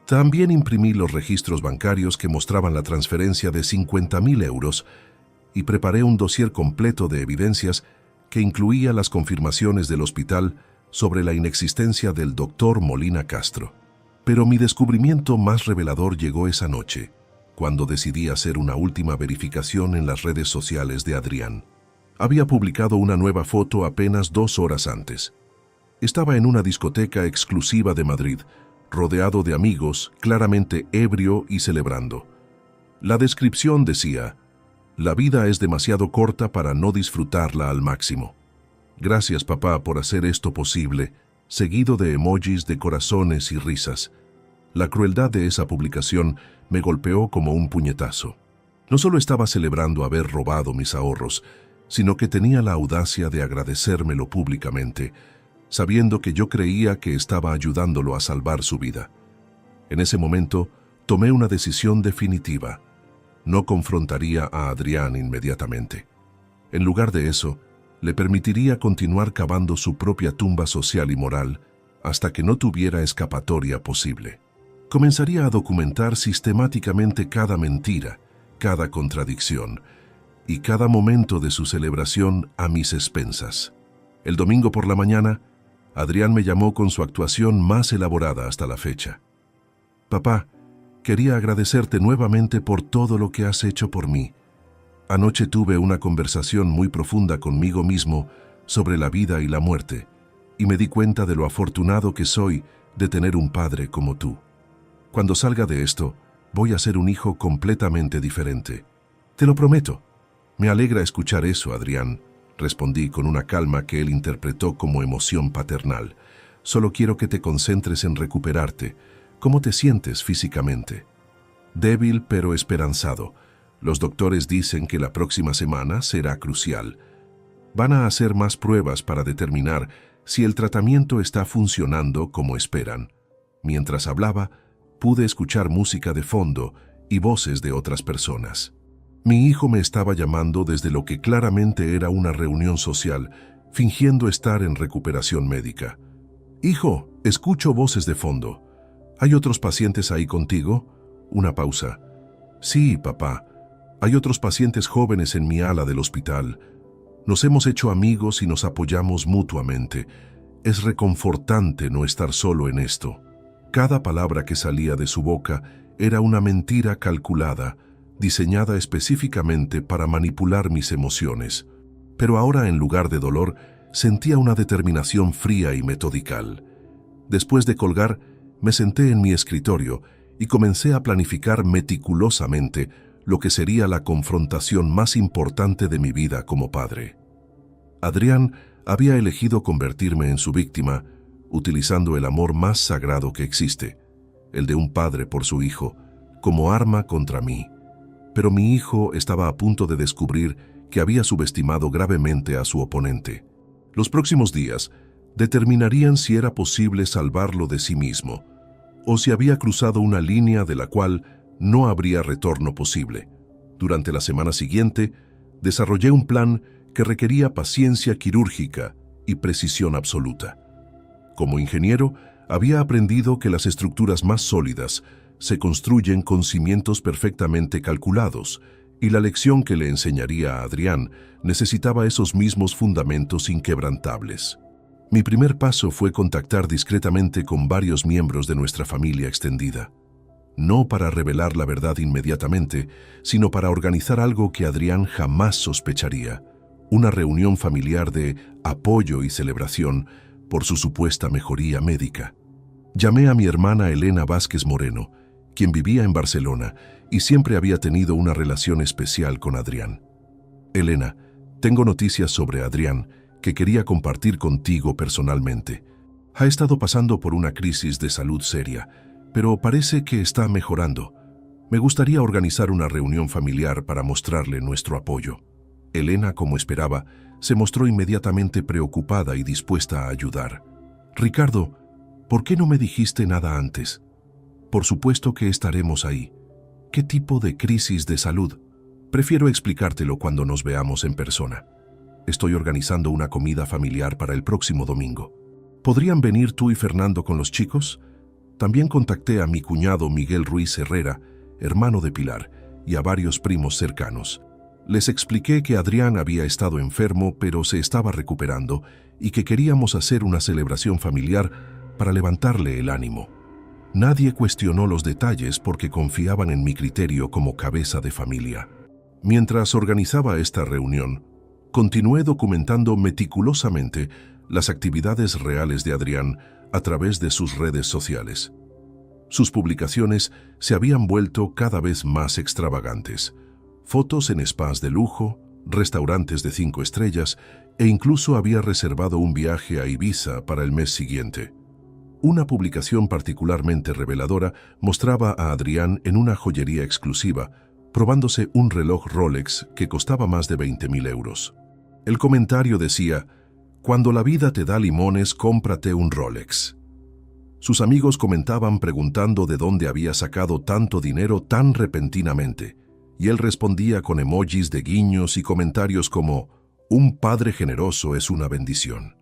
S1: También imprimí los registros bancarios que mostraban la transferencia de 50.000 euros y preparé un dossier completo de evidencias que incluía las confirmaciones del hospital sobre la inexistencia del doctor Molina Castro. Pero mi descubrimiento más revelador llegó esa noche, cuando decidí hacer una última verificación en las redes sociales de Adrián. Había publicado una nueva foto apenas 2 horas antes. Estaba en una discoteca exclusiva de Madrid, rodeado de amigos, claramente ebrio y celebrando. La descripción decía: La vida es demasiado corta para no disfrutarla al máximo. Gracias, papá, por hacer esto posible, seguido de emojis de corazones y risas. La crueldad de esa publicación me golpeó como un puñetazo. No solo estaba celebrando haber robado mis ahorros, sino que tenía la audacia de agradecérmelo públicamente, sabiendo que yo creía que estaba ayudándolo a salvar su vida. En ese momento, tomé una decisión definitiva. No confrontaría a Adrián inmediatamente. En lugar de eso, le permitiría continuar cavando su propia tumba social y moral hasta que no tuviera escapatoria posible. Comenzaría a documentar sistemáticamente cada mentira, cada contradicción y cada momento de su celebración a mis expensas. El domingo por la mañana, Adrián me llamó con su actuación más elaborada hasta la fecha. Papá, quería agradecerte nuevamente por todo lo que has hecho por mí. Anoche tuve una conversación muy profunda conmigo mismo sobre la vida y la muerte, y me di cuenta de lo afortunado que soy de tener un padre como tú. Cuando salga de esto, voy a ser un hijo completamente diferente. Te lo prometo. Me alegra escuchar eso, Adrián, respondí con una calma que él interpretó como emoción paternal. Solo quiero que te concentres en recuperarte. ¿Cómo te sientes físicamente? Débil pero esperanzado. Los doctores dicen que la próxima semana será crucial. Van a hacer más pruebas para determinar si el tratamiento está funcionando como esperan. Mientras hablaba, pude escuchar música de fondo y voces de otras personas. Mi hijo me estaba llamando desde lo que claramente era una reunión social, fingiendo estar en recuperación médica. «Hijo, escucho voces de fondo. ¿Hay otros pacientes ahí contigo?» Una pausa. «Sí, papá. Hay otros pacientes jóvenes en mi ala del hospital. Nos hemos hecho amigos y nos apoyamos mutuamente. Es reconfortante no estar solo en esto». Cada palabra que salía de su boca era una mentira calculada, diseñada específicamente para manipular mis emociones. Pero ahora, en lugar de dolor, sentía una determinación fría y metodical. Después de colgar, me senté en mi escritorio y comencé a planificar meticulosamente lo que sería la confrontación más importante de mi vida como padre. Adrián había elegido convertirme en su víctima, utilizando el amor más sagrado que existe, el de un padre por su hijo, como arma contra mí. Pero mi hijo estaba a punto de descubrir que había subestimado gravemente a su oponente. Los próximos días determinarían si era posible salvarlo de sí mismo, o si había cruzado una línea de la cual no habría retorno posible. Durante la semana siguiente, desarrollé un plan que requería paciencia quirúrgica y precisión absoluta. Como ingeniero, había aprendido que las estructuras más sólidas se construyen con cimientos perfectamente calculados, y la lección que le enseñaría a Adrián necesitaba esos mismos fundamentos inquebrantables. Mi primer paso fue contactar discretamente con varios miembros de nuestra familia extendida. No para revelar la verdad inmediatamente, sino para organizar algo que Adrián jamás sospecharía: una reunión familiar de apoyo y celebración por su supuesta mejoría médica. Llamé a mi hermana Elena Vázquez Moreno, quien vivía en Barcelona y siempre había tenido una relación especial con Adrián. «Elena, tengo noticias sobre Adrián que quería compartir contigo personalmente. Ha estado pasando por una crisis de salud seria, pero parece que está mejorando. Me gustaría organizar una reunión familiar para mostrarle nuestro apoyo». Elena, como esperaba, se mostró inmediatamente preocupada y dispuesta a ayudar. «Ricardo, ¿por qué no me dijiste nada antes? Por supuesto que estaremos ahí. ¿Qué tipo de crisis de salud? Prefiero explicártelo cuando nos veamos en persona. Estoy organizando una comida familiar para el próximo domingo. ¿Podrían venir tú y Fernando con los chicos? También contacté a mi cuñado Miguel Ruiz Herrera, hermano de Pilar, y a varios primos cercanos. Les expliqué que Adrián había estado enfermo, pero se estaba recuperando y que queríamos hacer una celebración familiar para levantarle el ánimo. Nadie cuestionó los detalles porque confiaban en mi criterio como cabeza de familia. Mientras organizaba esta reunión, continué documentando meticulosamente las actividades reales de Adrián a través de sus redes sociales. Sus publicaciones se habían vuelto cada vez más extravagantes. fotos en spas de lujo, restaurantes de 5 estrellas e incluso había reservado un viaje a Ibiza para el mes siguiente. Una publicación particularmente reveladora mostraba a Adrián en una joyería exclusiva, probándose un reloj Rolex que costaba más de 20.000 euros. El comentario decía: «Cuando la vida te da limones, cómprate un Rolex». Sus amigos comentaban preguntando de dónde había sacado tanto dinero tan repentinamente, y él respondía con emojis de guiños y comentarios como: «Un padre generoso es una bendición».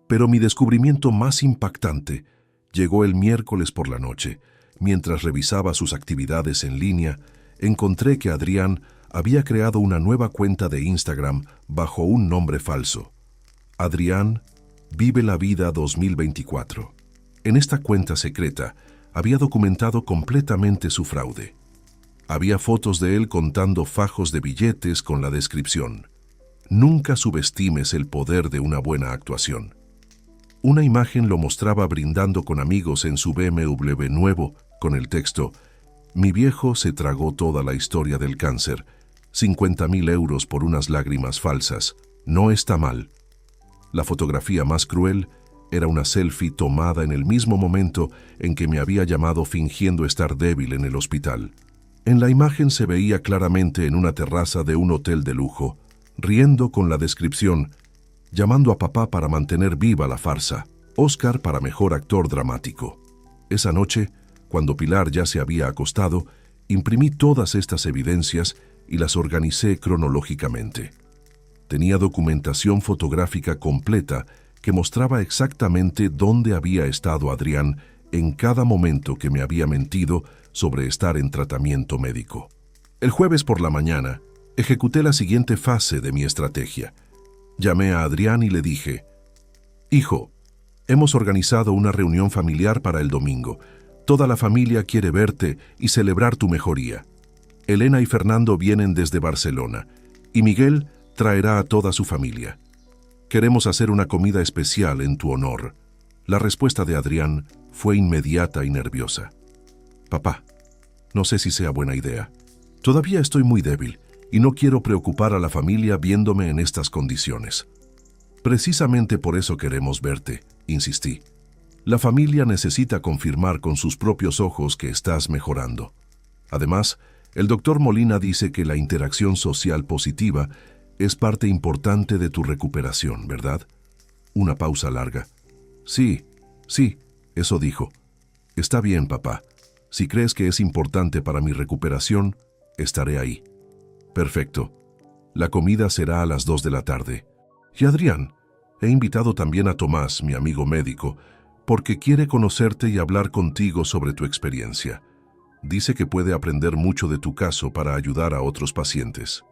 S1: Pero mi descubrimiento más impactante llegó el miércoles por la noche. Mientras revisaba sus actividades en línea, encontré que Adrián había creado una nueva cuenta de Instagram bajo un nombre falso: Adrián Vive la Vida 2024. En esta cuenta secreta había documentado completamente su fraude. Había fotos de él contando fajos de billetes con la descripción: «Nunca subestimes el poder de una buena actuación». Una imagen lo mostraba brindando con amigos en su BMW nuevo con el texto: «Mi viejo se tragó toda la historia del cáncer, 50.000 euros por unas lágrimas falsas, no está mal». La fotografía más cruel era una selfie tomada en el mismo momento en que me había llamado fingiendo estar débil en el hospital. En la imagen se veía claramente en una terraza de un hotel de lujo, riendo con la descripción: «Llamando a papá para mantener viva la farsa, Oscar para mejor actor dramático». Esa noche, cuando Pilar ya se había acostado, imprimí todas estas evidencias y las organicé cronológicamente. Tenía documentación fotográfica completa que mostraba exactamente dónde había estado Adrián en cada momento que me había mentido sobre estar en tratamiento médico. El jueves por la mañana, ejecuté la siguiente fase de mi estrategia. Llamé a Adrián y le dije: «Hijo, hemos organizado una reunión familiar para el domingo. Toda la familia quiere verte y celebrar tu mejoría. Elena y Fernando vienen desde Barcelona y Miguel traerá a toda su familia. Queremos hacer una comida especial en tu honor». La respuesta de Adrián fue inmediata y nerviosa: «Papá, no sé si sea buena idea. Todavía estoy muy débil y no quiero preocupar a la familia viéndome en estas condiciones». «Precisamente por eso queremos verte», insistí. «La familia necesita confirmar con sus propios ojos que estás mejorando. Además, el doctor Molina dice que la interacción social positiva es parte importante de tu recuperación, ¿verdad?». Una pausa larga. Sí, eso dijo. «Está bien, papá. Si crees que es importante para mi recuperación, estaré ahí». «Perfecto. La comida será a las 2 de la tarde. Y Adrián, he invitado también a Tomás, mi amigo médico, porque quiere conocerte y hablar contigo sobre tu experiencia. Dice que puede aprender mucho de tu caso para ayudar a otros pacientes».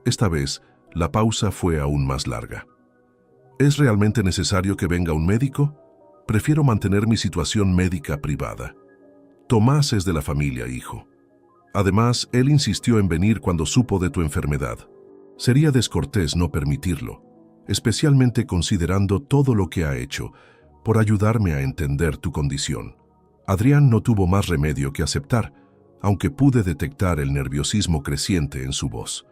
S1: Esta vez, la pausa fue aún más larga. «¿Es realmente necesario que venga un médico? Prefiero mantener mi situación médica privada. Tomás es de la familia, hijo. Además, él insistió en venir cuando supo de tu enfermedad. Sería descortés no permitirlo, especialmente considerando todo lo que ha hecho por ayudarme a entender tu condición». Adrián no tuvo más remedio que aceptar, aunque pude detectar el nerviosismo creciente en su voz.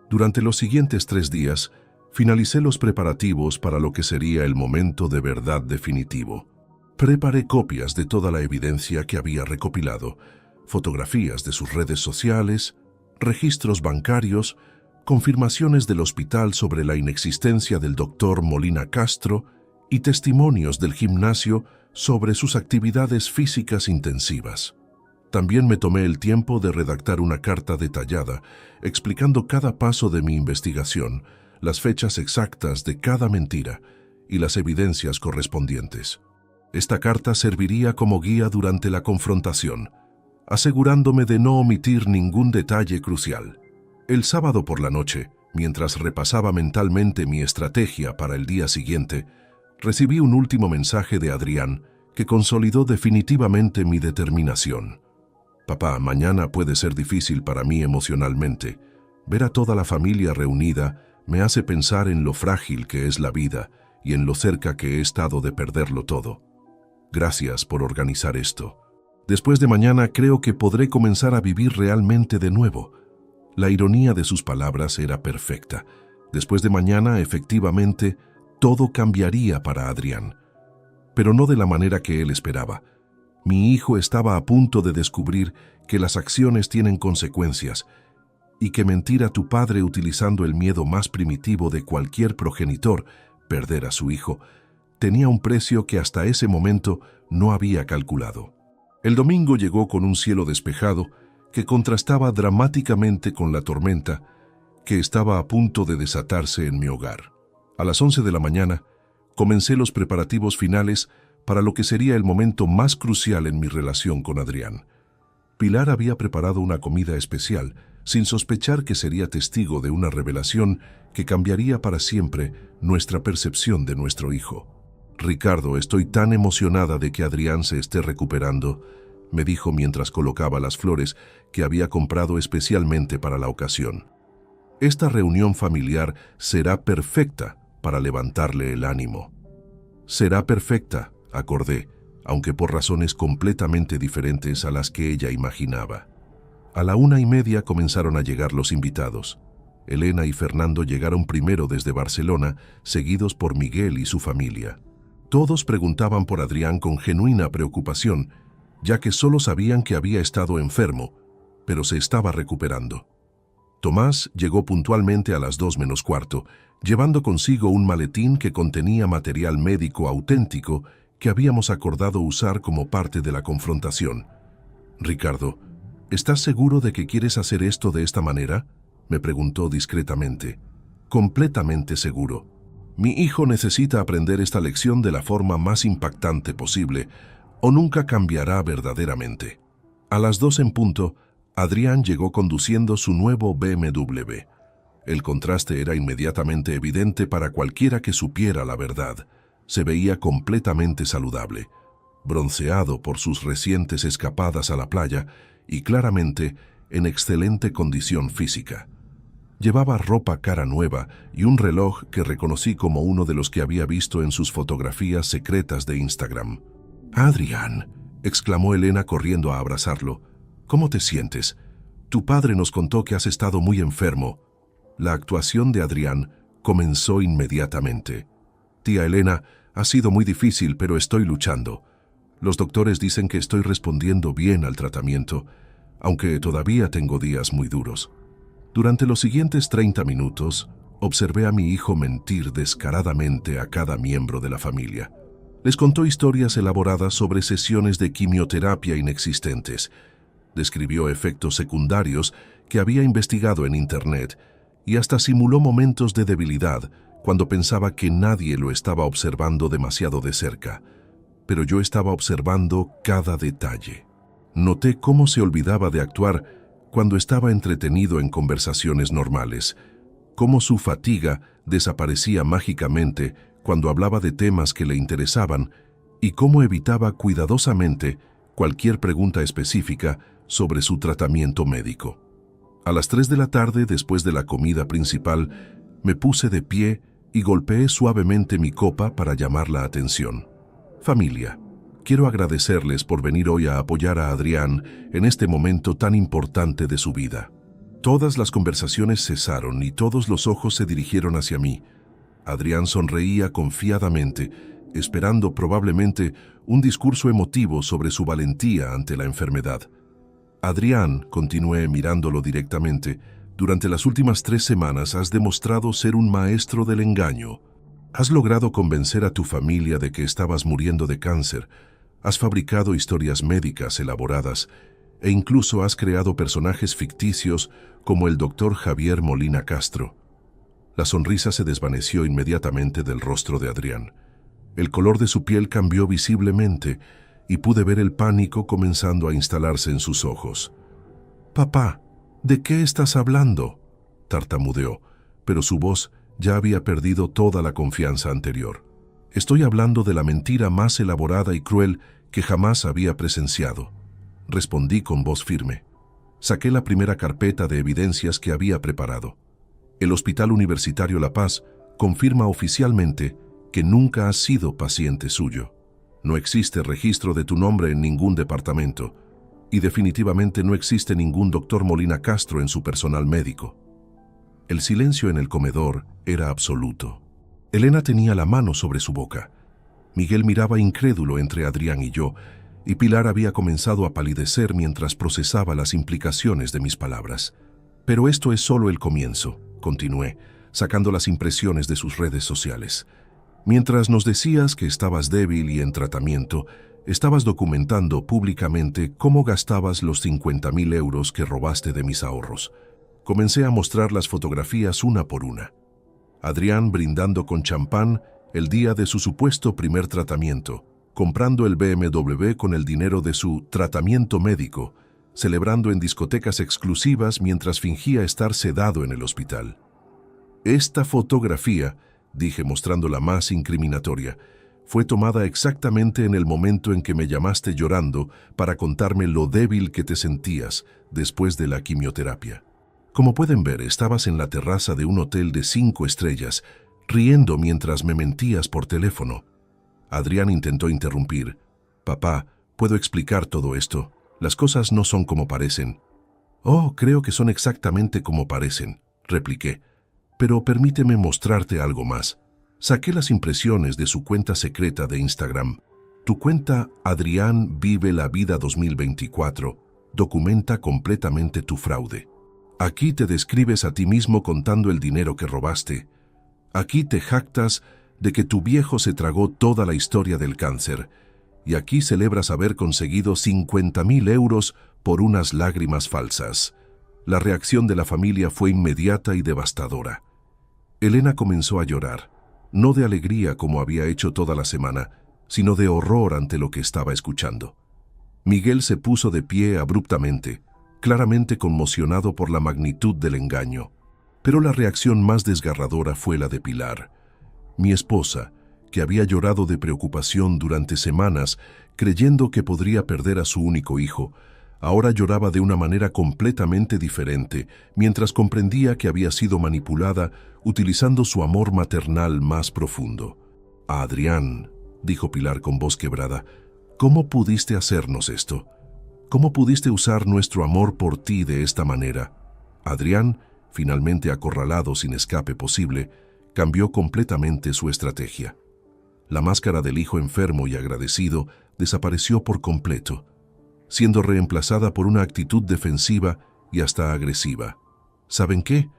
S1: Durante los siguientes 3 días, finalicé los preparativos para lo que sería el momento de verdad definitivo. Preparé copias de toda la evidencia que había recopilado, fotografías de sus redes sociales, registros bancarios, confirmaciones del hospital sobre la inexistencia del doctor Molina Castro y testimonios del gimnasio sobre sus actividades físicas intensivas. También me tomé el tiempo de redactar una carta detallada, explicando cada paso de mi investigación, las fechas exactas de cada mentira y las evidencias correspondientes. Esta carta serviría como guía durante la confrontación, asegurándome de no omitir ningún detalle crucial. El sábado por la noche, mientras repasaba mentalmente mi estrategia para el día siguiente, recibí un último mensaje de Adrián que consolidó definitivamente mi determinación. «Papá, mañana puede ser difícil para mí emocionalmente. Ver a toda la familia reunida me hace pensar en lo frágil que es la vida y en lo cerca que he estado de perderlo todo. Gracias por organizar esto. Después de mañana creo que podré comenzar a vivir realmente de nuevo. La ironía de sus palabras era perfecta. Después de mañana, efectivamente, todo cambiaría para Adrián. Pero no de la manera que él esperaba. Mi hijo estaba a punto de descubrir que las acciones tienen consecuencias y que mentir a tu padre utilizando el miedo más primitivo de cualquier progenitor, perder a su hijo, tenía un precio que hasta ese momento no había calculado. El domingo llegó con un cielo despejado que contrastaba dramáticamente con la tormenta que estaba a punto de desatarse en mi hogar. A las 11 de la mañana, comencé los preparativos finales para lo que sería el momento más crucial en mi relación con Adrián. Pilar había preparado una comida especial, sin sospechar que sería testigo de una revelación que cambiaría para siempre nuestra percepción de nuestro hijo. «Ricardo, estoy tan emocionada de que Adrián se esté recuperando», me dijo mientras colocaba las flores que había comprado especialmente para la ocasión. «Esta reunión familiar será perfecta para levantarle el ánimo». «Será perfecta», acordé, aunque por razones completamente diferentes a las que ella imaginaba. A la 1:30 comenzaron a llegar los invitados. Elena y Fernando llegaron primero desde Barcelona, seguidos por Miguel y su familia. Todos preguntaban por Adrián con genuina preocupación, ya que solo sabían que había estado enfermo, pero se estaba recuperando. Tomás llegó puntualmente a las 2 menos cuarto, llevando consigo un maletín que contenía material médico auténtico que habíamos acordado usar como parte de la confrontación. «Ricardo, ¿estás seguro de que quieres hacer esto de esta manera?», me preguntó discretamente. «Completamente seguro. Mi hijo necesita aprender esta lección de la forma más impactante posible, o nunca cambiará verdaderamente». A las 2 en punto, Adrián llegó conduciendo su nuevo BMW. El contraste era inmediatamente evidente para cualquiera que supiera la verdad. Se veía completamente saludable, bronceado por sus recientes escapadas a la playa y claramente en excelente condición física. Llevaba ropa cara nueva y un reloj que reconocí como uno de los que había visto en sus fotografías secretas de Instagram. «Adrián», exclamó Elena corriendo a abrazarlo, «¿cómo te sientes? Tu padre nos contó que has estado muy enfermo». La actuación de Adrián comenzó inmediatamente. «Tía Elena, ha sido muy difícil, pero estoy luchando. Los doctores dicen que estoy respondiendo bien al tratamiento, aunque todavía tengo días muy duros». Durante los siguientes 30 minutos, observé a mi hijo mentir descaradamente a cada miembro de la familia. Les contó historias elaboradas sobre sesiones de quimioterapia inexistentes. Describió efectos secundarios que había investigado en Internet y hasta simuló momentos de debilidad cuando pensaba que nadie lo estaba observando demasiado de cerca. Pero yo estaba observando cada detalle. Noté cómo se olvidaba de actuar cuando estaba entretenido en conversaciones normales, cómo su fatiga desaparecía mágicamente cuando hablaba de temas que le interesaban y cómo evitaba cuidadosamente cualquier pregunta específica sobre su tratamiento médico. A las 3 de la tarde, después de la comida principal, me puse de pie y golpeé suavemente mi copa para llamar la atención. «Familia, quiero agradecerles por venir hoy a apoyar a Adrián en este momento tan importante de su vida». Todas las conversaciones cesaron y todos los ojos se dirigieron hacia mí. Adrián sonreía confiadamente, esperando probablemente un discurso emotivo sobre su valentía ante la enfermedad. «Adrián», continué mirándolo directamente, «durante las últimas 3 semanas has demostrado ser un maestro del engaño. Has logrado convencer a tu familia de que estabas muriendo de cáncer, has fabricado historias médicas elaboradas e incluso has creado personajes ficticios como el doctor Javier Molina Castro». La sonrisa se desvaneció inmediatamente del rostro de Adrián. El color de su piel cambió visiblemente y pude ver el pánico comenzando a instalarse en sus ojos. «Papá, ¿de qué estás hablando?», tartamudeó, pero su voz ya había perdido toda la confianza anterior. «Estoy hablando de la mentira más elaborada y cruel que jamás había presenciado», respondí con voz firme. Saqué la primera carpeta de evidencias que había preparado. El Hospital Universitario La Paz confirma oficialmente que nunca has sido paciente suyo. No existe registro de tu nombre en ningún departamento. Y definitivamente no existe ningún doctor Molina Castro en su personal médico. El silencio en el comedor era absoluto. Elena tenía la mano sobre su boca. Miguel miraba incrédulo entre Adrián y yo, y Pilar había comenzado a palidecer mientras procesaba las implicaciones de mis palabras. Pero esto es solo el comienzo, continué, sacando las impresiones de sus redes sociales. Mientras nos decías que estabas débil y en tratamiento, estabas documentando públicamente cómo gastabas los 50.000 euros que robaste de mis ahorros. Comencé a mostrar las fotografías una por una. Adrián brindando con champán el día de su supuesto primer tratamiento, comprando el BMW con el dinero de su tratamiento médico, celebrando en discotecas exclusivas mientras fingía estar sedado en el hospital. Esta fotografía, dije mostrando la más incriminatoria, fue tomada exactamente en el momento en que me llamaste llorando para contarme lo débil que te sentías después de la quimioterapia. Como pueden ver, estabas en la terraza de un hotel de 5 estrellas, riendo mientras me mentías por teléfono. Adrián intentó interrumpir. Papá, ¿puedo explicar todo esto? Las cosas no son como parecen. Oh, creo que son exactamente como parecen, repliqué. Pero permíteme mostrarte algo más. Saqué las impresiones de su cuenta secreta de Instagram. Tu cuenta Adrián Vive la Vida 2024 documenta completamente tu fraude. Aquí te describes a ti mismo contando el dinero que robaste. Aquí te jactas de que tu viejo se tragó toda la historia del cáncer. Y aquí celebras haber conseguido 50.000 euros por unas lágrimas falsas. La reacción de la familia fue inmediata y devastadora. Elena comenzó a llorar, no de alegría como había hecho toda la semana, sino de horror ante lo que estaba escuchando. Miguel se puso de pie abruptamente, claramente conmocionado por la magnitud del engaño. Pero la reacción más desgarradora fue la de Pilar, mi esposa, que había llorado de preocupación durante semanas, creyendo que podría perder a su único hijo. Ahora lloraba de una manera completamente diferente, mientras comprendía que había sido manipulada utilizando su amor maternal más profundo. Adrián, dijo Pilar con voz quebrada, ¿cómo pudiste hacernos esto? ¿Cómo pudiste usar nuestro amor por ti de esta manera? Adrián, finalmente acorralado sin escape posible, cambió completamente su estrategia. La máscara del hijo enfermo y agradecido desapareció por completo, siendo reemplazada por una actitud defensiva y hasta agresiva. ¿Saben qué?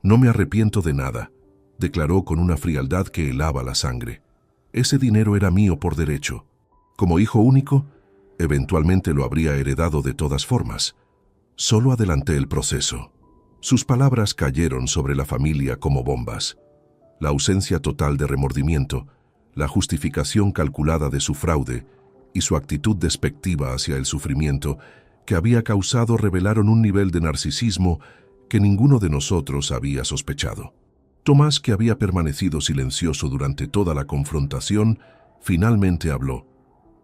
S1: No me arrepiento de nada, declaró con una frialdad que helaba la sangre. Ese dinero era mío por derecho. Como hijo único, eventualmente lo habría heredado de todas formas. Solo adelanté el proceso. Sus palabras cayeron sobre la familia como bombas. La ausencia total de remordimiento, la justificación calculada de su fraude y su actitud despectiva hacia el sufrimiento que había causado revelaron un nivel de narcisismo que ninguno de nosotros había sospechado. Tomás, que había permanecido silencioso durante toda la confrontación, finalmente habló.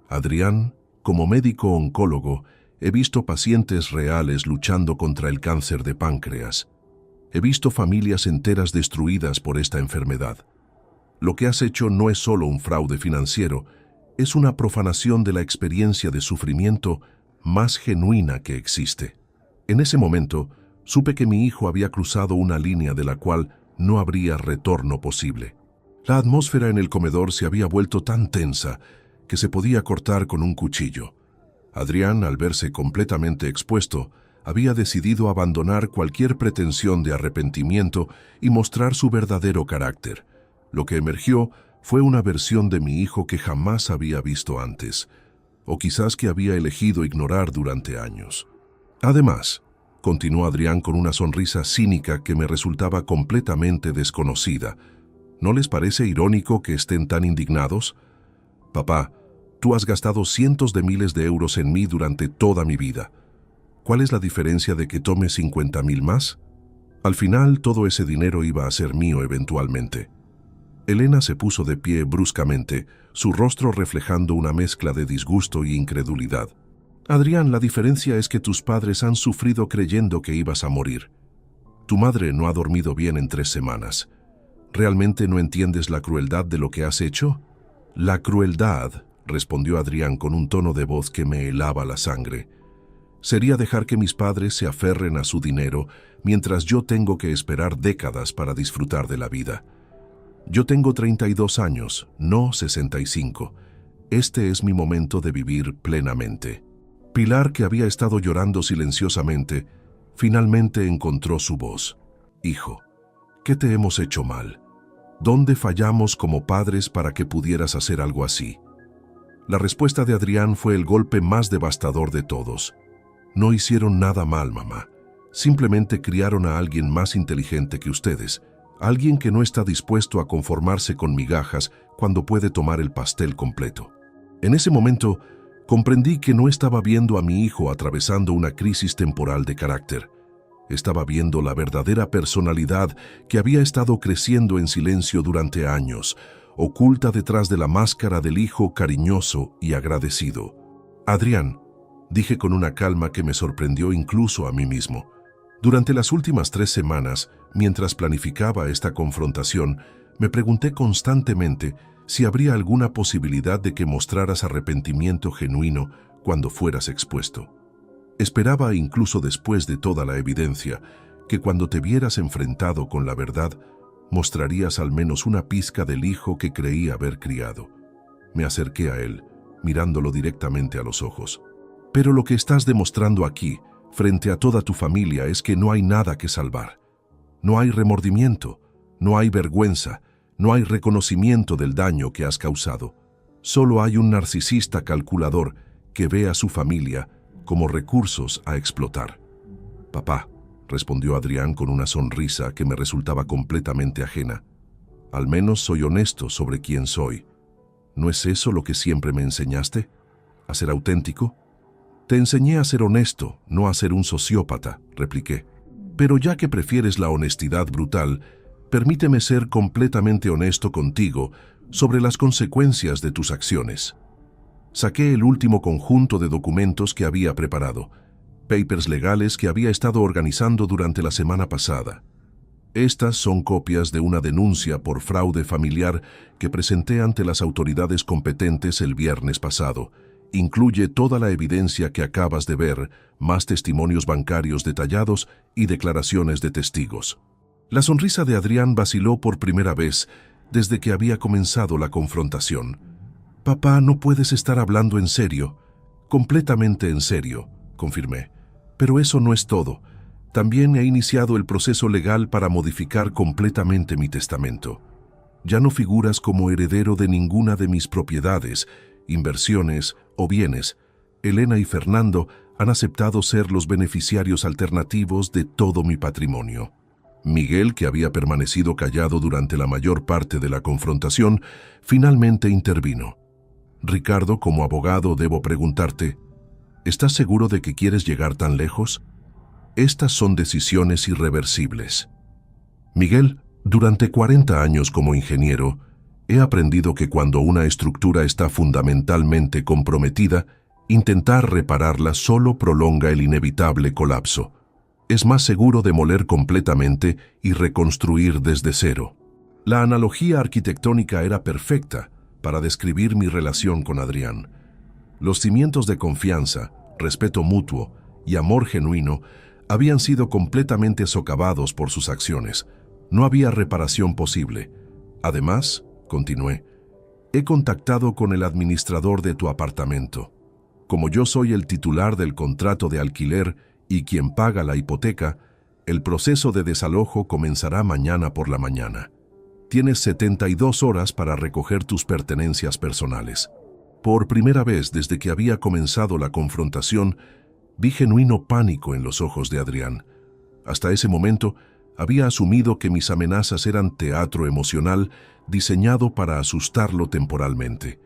S1: Adrián, como médico oncólogo, he visto pacientes reales luchando contra el cáncer de páncreas. He visto familias enteras destruidas por esta enfermedad. Lo que has hecho no es solo un fraude financiero, es una profanación de la experiencia de sufrimiento más genuina que existe. En ese momento, supe que mi hijo había cruzado una línea de la cual no habría retorno posible. La atmósfera en el comedor se había vuelto tan tensa que se podía cortar con un cuchillo. Adrián, al verse completamente expuesto, había decidido abandonar cualquier pretensión de arrepentimiento y mostrar su verdadero carácter. Lo que emergió fue una versión de mi hijo que jamás había visto antes, o quizás que había elegido ignorar durante años. Además, continuó Adrián con una sonrisa cínica que me resultaba completamente desconocida, ¿no les parece irónico que estén tan indignados? Papá, tú has gastado cientos de miles de euros en mí durante toda mi vida. ¿Cuál es la diferencia de que tome 50.000 más? Al final, todo ese dinero iba a ser mío eventualmente. Elena se puso de pie bruscamente, su rostro reflejando una mezcla de disgusto y incredulidad. Adrián, la diferencia es que tus padres han sufrido creyendo que ibas a morir. Tu madre no ha dormido bien en 3 semanas. ¿Realmente no entiendes la crueldad de lo que has hecho? La crueldad, respondió Adrián con un tono de voz que me helaba la sangre, Sería dejar que mis padres se aferren a su dinero mientras yo tengo que esperar décadas para disfrutar de la vida. Yo tengo 32 años, no 65. Este es mi momento de vivir plenamente. Pilar, que había estado llorando silenciosamente, finalmente encontró su voz. Hijo, ¿qué te hemos hecho mal? ¿Dónde fallamos como padres para que pudieras hacer algo así? La respuesta de Adrián fue el golpe más devastador de todos. No hicieron nada mal, mamá. Simplemente criaron a alguien más inteligente que ustedes, alguien que no está dispuesto a conformarse con migajas cuando puede tomar el pastel completo. En ese momento, comprendí que no estaba viendo a mi hijo atravesando una crisis temporal de carácter. Estaba viendo la verdadera personalidad que había estado creciendo en silencio durante años, oculta detrás de la máscara del hijo cariñoso y agradecido. Adrián, dije con una calma que me sorprendió incluso a mí mismo. Durante las últimas 3 semanas, mientras planificaba esta confrontación, me pregunté constantemente si habría alguna posibilidad de que mostraras arrepentimiento genuino cuando fueras expuesto. Esperaba, incluso después de toda la evidencia, que cuando te vieras enfrentado con la verdad, mostrarías al menos una pizca del hijo que creí haber criado. Me acerqué a él, mirándolo directamente a los ojos. Pero lo que estás demostrando aquí, frente a toda tu familia, es que no hay nada que salvar. No hay remordimiento, no hay vergüenza, no hay reconocimiento del daño que has causado. Solo hay un narcisista calculador que ve a su familia como recursos a explotar. Papá, respondió Adrián con una sonrisa que me resultaba completamente ajena. Al menos soy honesto sobre quién soy. ¿No es eso lo que siempre me enseñaste? ¿A ser auténtico? Te enseñé a ser honesto, no a ser un sociópata, repliqué. Pero ya que prefieres la honestidad brutal, permíteme ser completamente honesto contigo sobre las consecuencias de tus acciones. Saqué el último conjunto de documentos que había preparado, papers legales que había estado organizando durante la semana pasada. Estas son copias de una denuncia por fraude familiar que presenté ante las autoridades competentes el viernes pasado. Incluye toda la evidencia que acabas de ver, más testimonios bancarios detallados y declaraciones de testigos. La sonrisa de Adrián vaciló por primera vez desde que había comenzado la confrontación. Papá, no puedes estar hablando en serio. Completamente en serio, confirmé. Pero eso no es todo. También he iniciado el proceso legal para modificar completamente mi testamento. Ya no figuras como heredero de ninguna de mis propiedades, inversiones o bienes. Elena y Fernando han aceptado ser los beneficiarios alternativos de todo mi patrimonio. Miguel, que había permanecido callado durante la mayor parte de la confrontación, finalmente intervino. Ricardo, como abogado, debo preguntarte, ¿estás seguro de que quieres llegar tan lejos? Estas son decisiones irreversibles. Miguel, durante 40 años como ingeniero, he aprendido que cuando una estructura está fundamentalmente comprometida, intentar repararla solo prolonga el inevitable colapso. Es más seguro demoler completamente y reconstruir desde cero. La analogía arquitectónica era perfecta para describir mi relación con Adrián. Los cimientos de confianza, respeto mutuo y amor genuino habían sido completamente socavados por sus acciones. No había reparación posible. Además, continué, he contactado con el administrador de tu apartamento. Como yo soy el titular del contrato de alquiler y quien paga la hipoteca, el proceso de desalojo comenzará mañana por la mañana. Tienes 72 horas para recoger tus pertenencias personales. Por primera vez desde que había comenzado la confrontación, vi genuino pánico en los ojos de Adrián. Hasta ese momento, había asumido que mis amenazas eran teatro emocional diseñado para asustarlo temporalmente.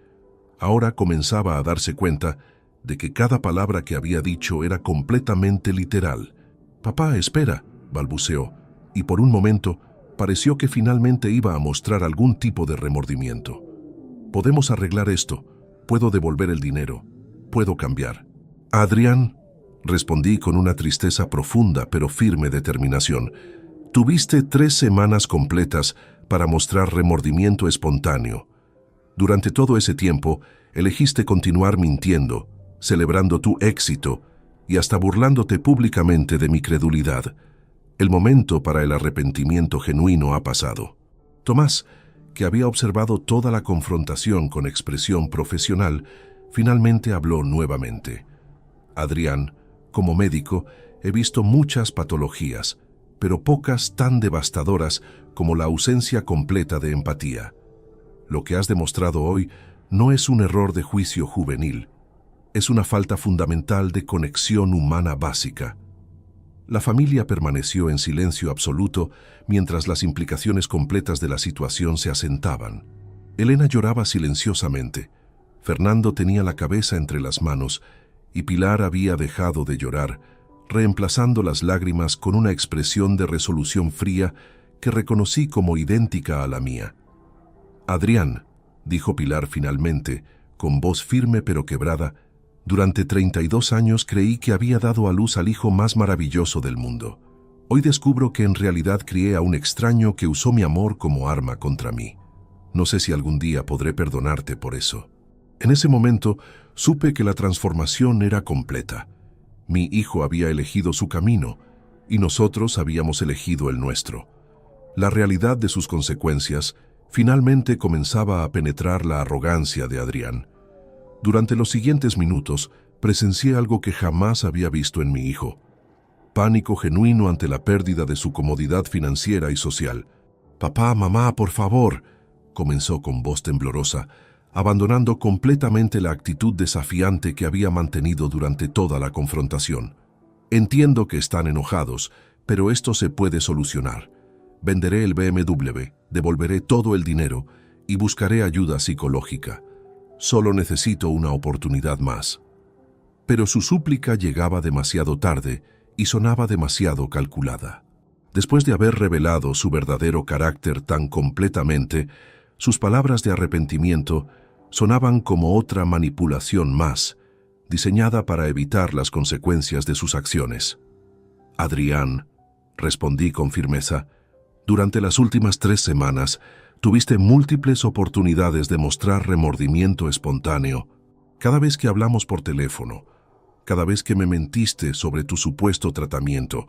S1: Ahora comenzaba a darse cuenta de que cada palabra que había dicho era completamente literal. «Papá, espera», balbuceó, y por un momento pareció que finalmente iba a mostrar algún tipo de remordimiento. «Podemos arreglar esto. Puedo devolver el dinero. Puedo cambiar». «Adrián», respondí con una tristeza profunda pero firme determinación, «tuviste 3 semanas completas para mostrar remordimiento espontáneo. Durante todo ese tiempo, elegiste continuar mintiendo, celebrando tu éxito y hasta burlándote públicamente de mi credulidad. El momento para el arrepentimiento genuino ha pasado. Tomás, que había observado toda la confrontación con expresión profesional, finalmente habló nuevamente. Adrián, como médico, he visto muchas patologías, pero pocas tan devastadoras como la ausencia completa de empatía. Lo que has demostrado hoy no es un error de juicio juvenil, es una falta fundamental de conexión humana básica. La familia permaneció en silencio absoluto mientras las implicaciones completas de la situación se asentaban. Elena lloraba silenciosamente, Fernando tenía la cabeza entre las manos y Pilar había dejado de llorar, reemplazando las lágrimas con una expresión de resolución fría que reconocí como idéntica a la mía. «Adrián», dijo Pilar finalmente, con voz firme pero quebrada, «durante 32 años creí que había dado a luz al hijo más maravilloso del mundo. Hoy descubro que en realidad crié a un extraño que usó mi amor como arma contra mí. No sé si algún día podré perdonarte por eso». En ese momento supe que la transformación era completa. Mi hijo había elegido su camino y nosotros habíamos elegido el nuestro. La realidad de sus consecuencias finalmente comenzaba a penetrar la arrogancia de Adrián. Durante los siguientes minutos presencié algo que jamás había visto en mi hijo. Pánico genuino ante la pérdida de su comodidad financiera y social. «Papá, mamá, por favor», comenzó con voz temblorosa, abandonando completamente la actitud desafiante que había mantenido durante toda la confrontación. «Entiendo que están enojados, pero esto se puede solucionar. Venderé el BMW, devolveré todo el dinero y buscaré ayuda psicológica. Solo necesito una oportunidad más». Pero su súplica llegaba demasiado tarde y sonaba demasiado calculada. Después de haber revelado su verdadero carácter tan completamente, sus palabras de arrepentimiento sonaban como otra manipulación más, diseñada para evitar las consecuencias de sus acciones. «Adrián», respondí con firmeza, «durante las últimas 3 semanas tuviste múltiples oportunidades de mostrar remordimiento espontáneo. Cada vez que hablamos por teléfono, cada vez que me mentiste sobre tu supuesto tratamiento,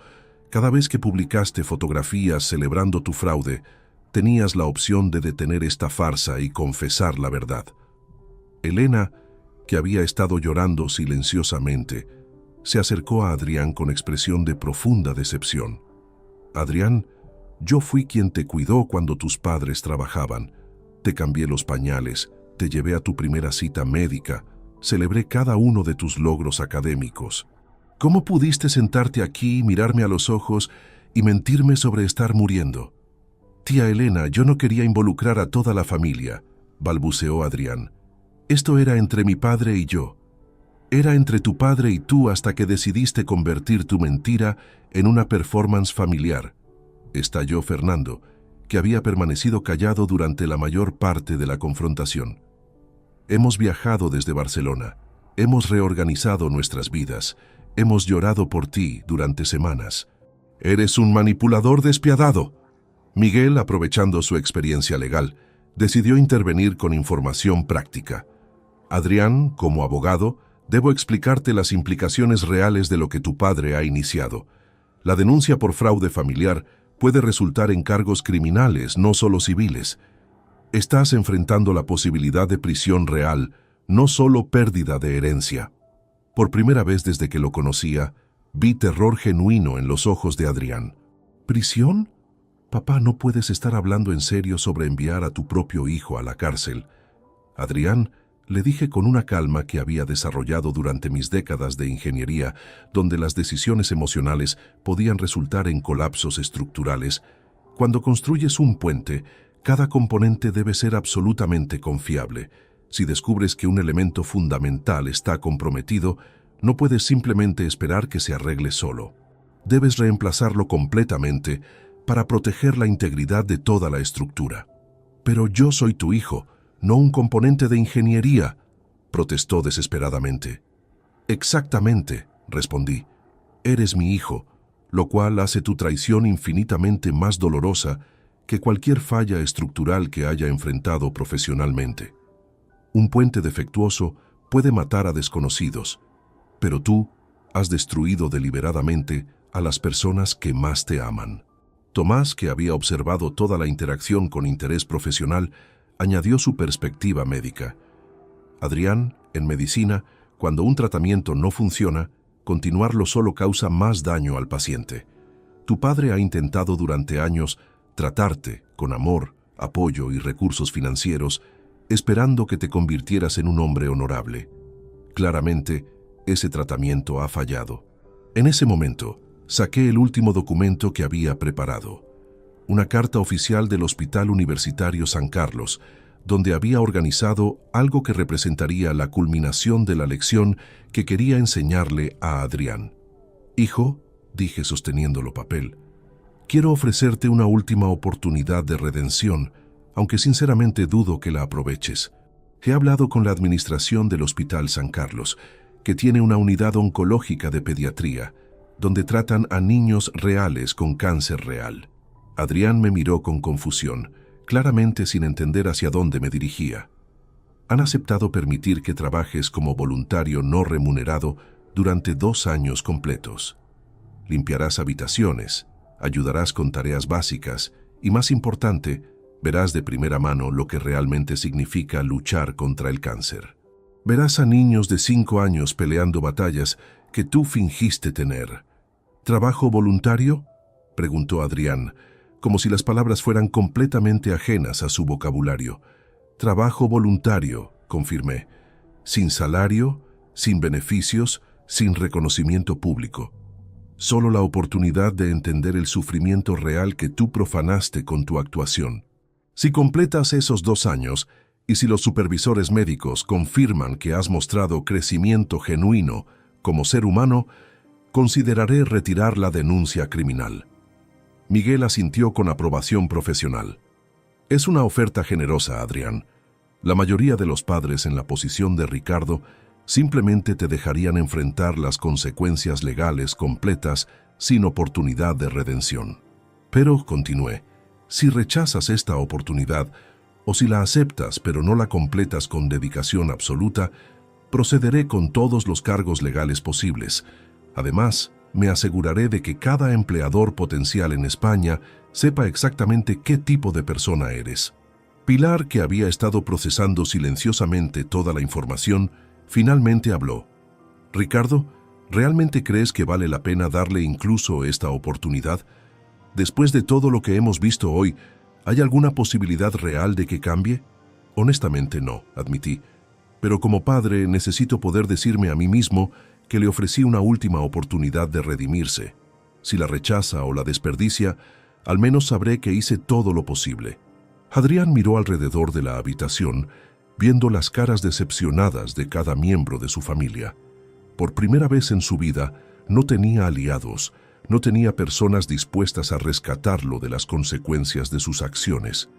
S1: cada vez que publicaste fotografías celebrando tu fraude, tenías la opción de detener esta farsa y confesar la verdad». Elena, que había estado llorando silenciosamente, se acercó a Adrián con expresión de profunda decepción. «Adrián, yo fui quien te cuidó cuando tus padres trabajaban. Te cambié los pañales, te llevé a tu primera cita médica, celebré cada uno de tus logros académicos. ¿Cómo pudiste sentarte aquí, mirarme a los ojos y mentirme sobre estar muriendo?» «Tía Elena, yo no quería involucrar a toda la familia», balbuceó Adrián. «Esto era entre mi padre y yo. Era entre tu padre y tú hasta que decidiste convertir tu mentira en una performance familiar», estalló Fernando, que había permanecido callado durante la mayor parte de la confrontación. «Hemos viajado desde Barcelona, hemos reorganizado nuestras vidas, hemos llorado por ti durante semanas. Eres un manipulador despiadado». Miguel, aprovechando su experiencia legal, decidió intervenir con información práctica. «Adrián, como abogado, debo explicarte las implicaciones reales de lo que tu padre ha iniciado. La denuncia por fraude familiar puede resultar en cargos criminales, no solo civiles. Estás enfrentando la posibilidad de prisión real, no solo pérdida de herencia». Por primera vez desde que lo conocía, vi terror genuino en los ojos de Adrián. «¿Prisión? Papá, no puedes estar hablando en serio sobre enviar a tu propio hijo a la cárcel». «Adrián», le dije con una calma que había desarrollado durante mis décadas de ingeniería, donde las decisiones emocionales podían resultar en colapsos estructurales, «cuando construyes un puente, cada componente debe ser absolutamente confiable. Si descubres que un elemento fundamental está comprometido, no puedes simplemente esperar que se arregle solo. Debes reemplazarlo completamente para proteger la integridad de toda la estructura». «Pero yo soy tu hijo, no un componente de ingeniería», protestó desesperadamente. «Exactamente», respondí. «Eres mi hijo, lo cual hace tu traición infinitamente más dolorosa que cualquier falla estructural que haya enfrentado profesionalmente. Un puente defectuoso puede matar a desconocidos, pero tú has destruido deliberadamente a las personas que más te aman. Tomás, que había observado toda la interacción con interés profesional, añadió su perspectiva médica. Adrián, en medicina, cuando un tratamiento no funciona, continuarlo solo causa más daño al paciente. Tu padre ha intentado durante años tratarte con amor, apoyo y recursos financieros, esperando que te convirtieras en un hombre honorable. Claramente, ese tratamiento ha fallado. En ese momento, saqué el último documento que había preparado, una carta oficial del Hospital Universitario San Carlos, donde había organizado algo que representaría la culminación de la lección que quería enseñarle a Adrián. «Hijo», dije sosteniéndolo papel, «quiero ofrecerte una última oportunidad de redención, aunque sinceramente dudo que la aproveches. He hablado con la administración del Hospital San Carlos, que tiene una unidad oncológica de pediatría, donde tratan a niños reales con cáncer real». Adrián me miró con confusión, claramente sin entender hacia dónde me dirigía. «Han aceptado permitir que trabajes como voluntario no remunerado durante 2 años completos. Limpiarás habitaciones, ayudarás con tareas básicas y, más importante, verás de primera mano lo que realmente significa luchar contra el cáncer. Verás a niños de 5 años peleando batallas que tú fingiste tener». «¿Trabajo voluntario?», preguntó Adrián, como si las palabras fueran completamente ajenas a su vocabulario. «Trabajo voluntario», confirmé. «Sin salario, sin beneficios, sin reconocimiento público. Solo la oportunidad de entender el sufrimiento real que tú profanaste con tu actuación. Si completas esos 2 años, y si los supervisores médicos confirman que has mostrado crecimiento genuino como ser humano, consideraré retirar la denuncia criminal». Miguel asintió con aprobación profesional. «Es una oferta generosa, Adrián. La mayoría de los padres en la posición de Ricardo simplemente te dejarían enfrentar las consecuencias legales completas sin oportunidad de redención. Pero», continué, «si rechazas esta oportunidad, o si la aceptas pero no la completas con dedicación absoluta, procederé con todos los cargos legales posibles. Además, me aseguraré de que cada empleador potencial en España sepa exactamente qué tipo de persona eres». Pilar, que había estado procesando silenciosamente toda la información, finalmente habló. «Ricardo, ¿realmente crees que vale la pena darle incluso esta oportunidad? Después de todo lo que hemos visto hoy, ¿hay alguna posibilidad real de que cambie?» «Honestamente no», admití. «Pero como padre necesito poder decirme a mí mismo que le ofrecí una última oportunidad de redimirse. Si la rechaza o la desperdicia, al menos sabré que hice todo lo posible». Adrián miró alrededor de la habitación, viendo las caras decepcionadas de cada miembro de su familia. Por primera vez en su vida, no tenía aliados, no tenía personas dispuestas a rescatarlo de las consecuencias de sus acciones.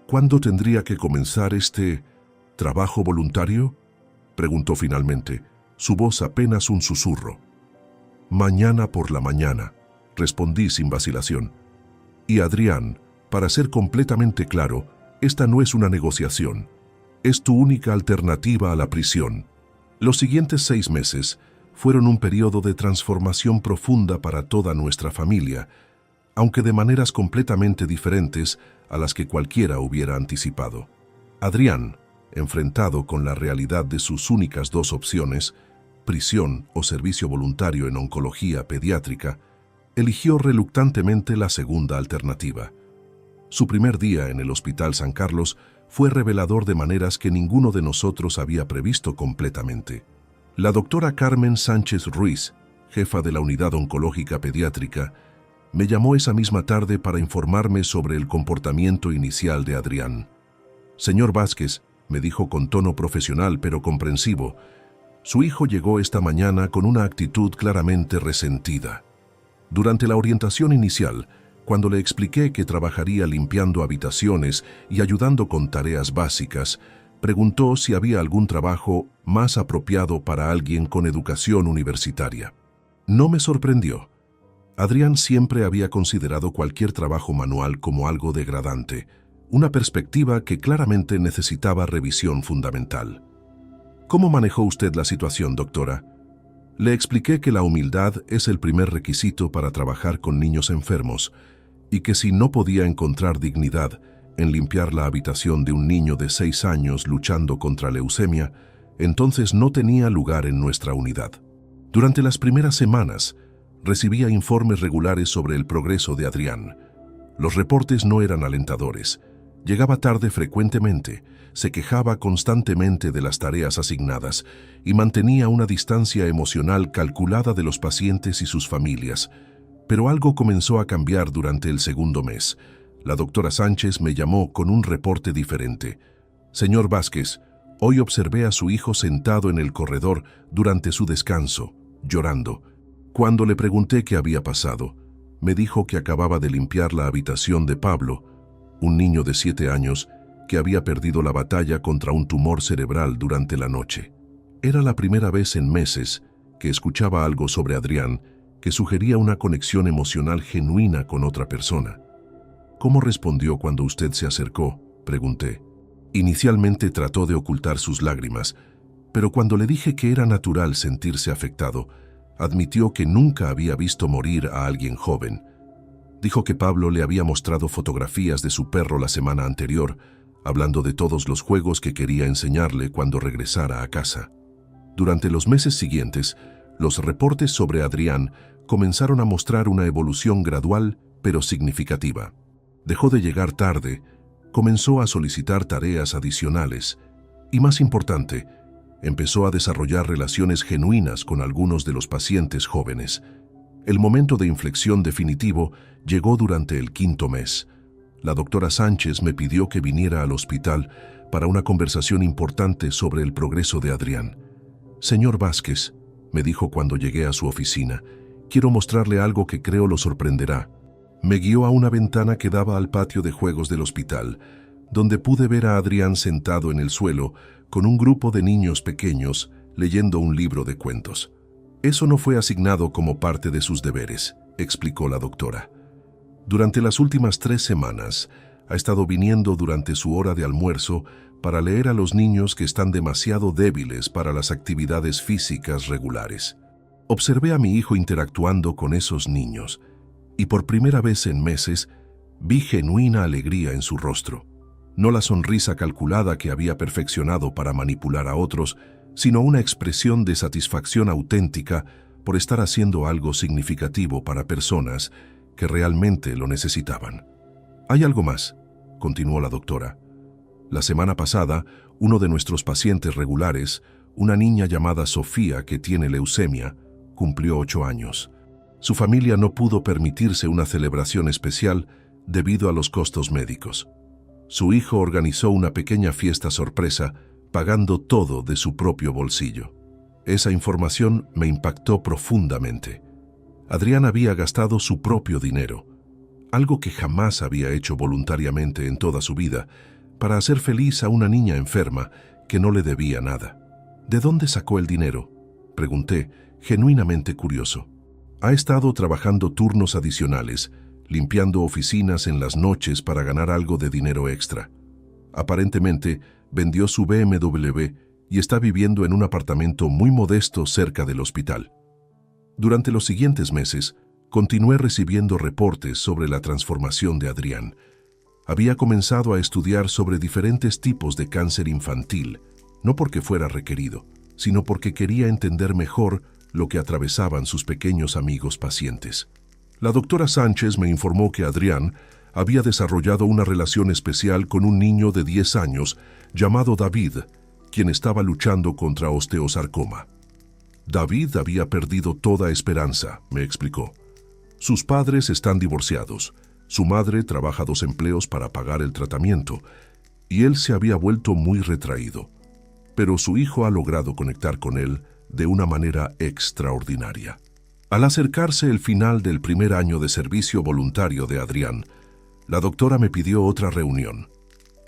S1: «¿Cuándo tendría que comenzar este trabajo voluntario?», preguntó finalmente, su voz apenas un susurro. «Mañana por la mañana», respondí sin vacilación. «Y Adrián, para ser completamente claro, esta no es una negociación. Es tu única alternativa a la prisión». Los siguientes 6 meses fueron un periodo de transformación profunda para toda nuestra familia, aunque de maneras completamente diferentes a las que cualquiera hubiera anticipado. Adrián, enfrentado con la realidad de sus únicas 2 opciones, prisión o servicio voluntario en oncología pediátrica, eligió reluctantemente la segunda alternativa. Su primer día en el Hospital San Carlos fue revelador de maneras que ninguno de nosotros había previsto completamente. La doctora Carmen Sánchez Ruiz, jefa de la Unidad Oncológica Pediátrica, me llamó esa misma tarde para informarme sobre el comportamiento inicial de Adrián. «Señor Vázquez», me dijo con tono profesional pero comprensivo, «su hijo llegó esta mañana con una actitud claramente resentida. Durante la orientación inicial, cuando le expliqué que trabajaría limpiando habitaciones y ayudando con tareas básicas, preguntó si había algún trabajo más apropiado para alguien con educación universitaria. No me sorprendió. Adrián siempre había considerado cualquier trabajo manual como algo degradante, una perspectiva que claramente necesitaba revisión fundamental. «¿Cómo manejó usted la situación, doctora?». Le expliqué que la humildad es el primer requisito para trabajar con niños enfermos y que si no podía encontrar dignidad en limpiar la habitación de un niño de 6 años luchando contra leucemia, entonces no tenía lugar en nuestra unidad. Durante las primeras semanas, recibía informes regulares sobre el progreso de Adrián. Los reportes no eran alentadores. Llegaba tarde frecuentemente, se quejaba constantemente de las tareas asignadas y mantenía una distancia emocional calculada de los pacientes y sus familias. Pero algo comenzó a cambiar durante el segundo mes. La doctora Sánchez me llamó con un reporte diferente. Señor Vázquez, hoy observé a su hijo sentado en el corredor durante su descanso, llorando. Cuando le pregunté qué había pasado, me dijo que acababa de limpiar la habitación de Pablo, un niño de 7 años que había perdido la batalla contra un tumor cerebral durante la noche. Era la primera vez en meses que escuchaba algo sobre Adrián que sugería una conexión emocional genuina con otra persona. ¿Cómo respondió cuando usted se acercó?, pregunté. Inicialmente trató de ocultar sus lágrimas, pero cuando le dije que era natural sentirse afectado, admitió que nunca había visto morir a alguien joven. Dijo que Pablo le había mostrado fotografías de su perro la semana anterior, hablando de todos los juegos que quería enseñarle cuando regresara a casa. Durante los meses siguientes, los reportes sobre Adrián comenzaron a mostrar una evolución gradual pero significativa. Dejó de llegar tarde, comenzó a solicitar tareas adicionales y, más importante, empezó a desarrollar relaciones genuinas con algunos de los pacientes jóvenes. El momento de inflexión definitivo llegó durante el 5.º mes. La doctora Sánchez me pidió que viniera al hospital para una conversación importante sobre el progreso de Adrián. Señor Vázquez, me dijo cuando llegué a su oficina, quiero mostrarle algo que creo lo sorprenderá. Me guió a una ventana que daba al patio de juegos del hospital, donde pude ver a Adrián sentado en el suelo con un grupo de niños pequeños leyendo un libro de cuentos. Eso no fue asignado como parte de sus deberes, explicó la doctora. Durante las últimas 3 semanas, ha estado viniendo durante su hora de almuerzo para leer a los niños que están demasiado débiles para las actividades físicas regulares. Observé a mi hijo interactuando con esos niños y por primera vez en meses vi genuina alegría en su rostro. No la sonrisa calculada que había perfeccionado para manipular a otros, sino una expresión de satisfacción auténtica por estar haciendo algo significativo para personas que realmente lo necesitaban. Hay algo más, continuó la doctora. La semana pasada, uno de nuestros pacientes regulares, una niña llamada Sofía que tiene leucemia, cumplió 8 años. Su familia no pudo permitirse una celebración especial debido a los costos médicos. Su hijo organizó una pequeña fiesta sorpresa, pagando todo de su propio bolsillo. Esa información me impactó profundamente. Adrián había gastado su propio dinero, algo que jamás había hecho voluntariamente en toda su vida, para hacer feliz a una niña enferma que no le debía nada. ¿De dónde sacó el dinero?, pregunté, genuinamente curioso. Ha estado trabajando turnos adicionales, limpiando oficinas en las noches para ganar algo de dinero extra. Aparentemente, vendió su BMW y está viviendo en un apartamento muy modesto cerca del hospital. Durante los siguientes meses, continué recibiendo reportes sobre la transformación de Adrián. Había comenzado a estudiar sobre diferentes tipos de cáncer infantil, no porque fuera requerido, sino porque quería entender mejor lo que atravesaban sus pequeños amigos pacientes. La doctora Sánchez me informó que Adrián había desarrollado una relación especial con un niño de 10 años llamado David, quien estaba luchando contra osteosarcoma. David había perdido toda esperanza, me explicó. Sus padres están divorciados, su madre trabaja 2 empleos para pagar el tratamiento, y él se había vuelto muy retraído. Pero su hijo ha logrado conectar con él de una manera extraordinaria. Al acercarse el final del primer año de servicio voluntario de Adrián, la doctora me pidió otra reunión.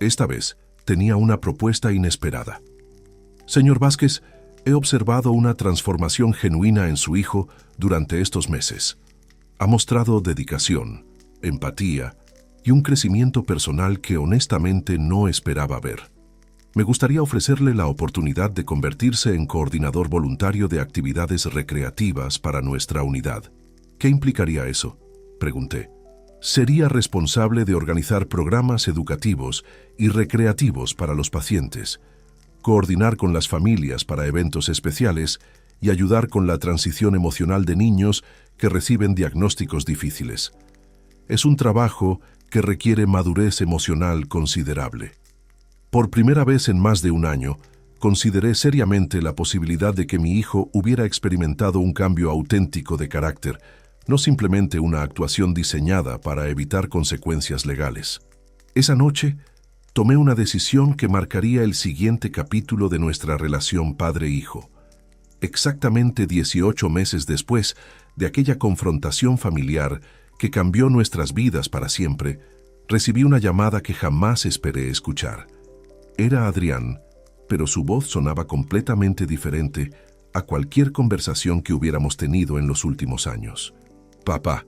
S1: Esta vez tenía una propuesta inesperada. Señor Vázquez, he observado una transformación genuina en su hijo durante estos meses. Ha mostrado dedicación, empatía y un crecimiento personal que honestamente no esperaba ver. Me gustaría ofrecerle la oportunidad de convertirse en coordinador voluntario de actividades recreativas para nuestra unidad. ¿Qué implicaría eso?, pregunté. Sería responsable de organizar programas educativos y recreativos para los pacientes, coordinar con las familias para eventos especiales y ayudar con la transición emocional de niños que reciben diagnósticos difíciles. Es un trabajo que requiere madurez emocional considerable. Por primera vez en más de un año, consideré seriamente la posibilidad de que mi hijo hubiera experimentado un cambio auténtico de carácter, no simplemente una actuación diseñada para evitar consecuencias legales. Esa noche, tomé una decisión que marcaría el siguiente capítulo de nuestra relación padre-hijo. Exactamente 18 meses después de aquella confrontación familiar que cambió nuestras vidas para siempre, recibí una llamada que jamás esperé escuchar. Era Adrián, pero su voz sonaba completamente diferente a cualquier conversación que hubiéramos tenido en los últimos años. «Papá»,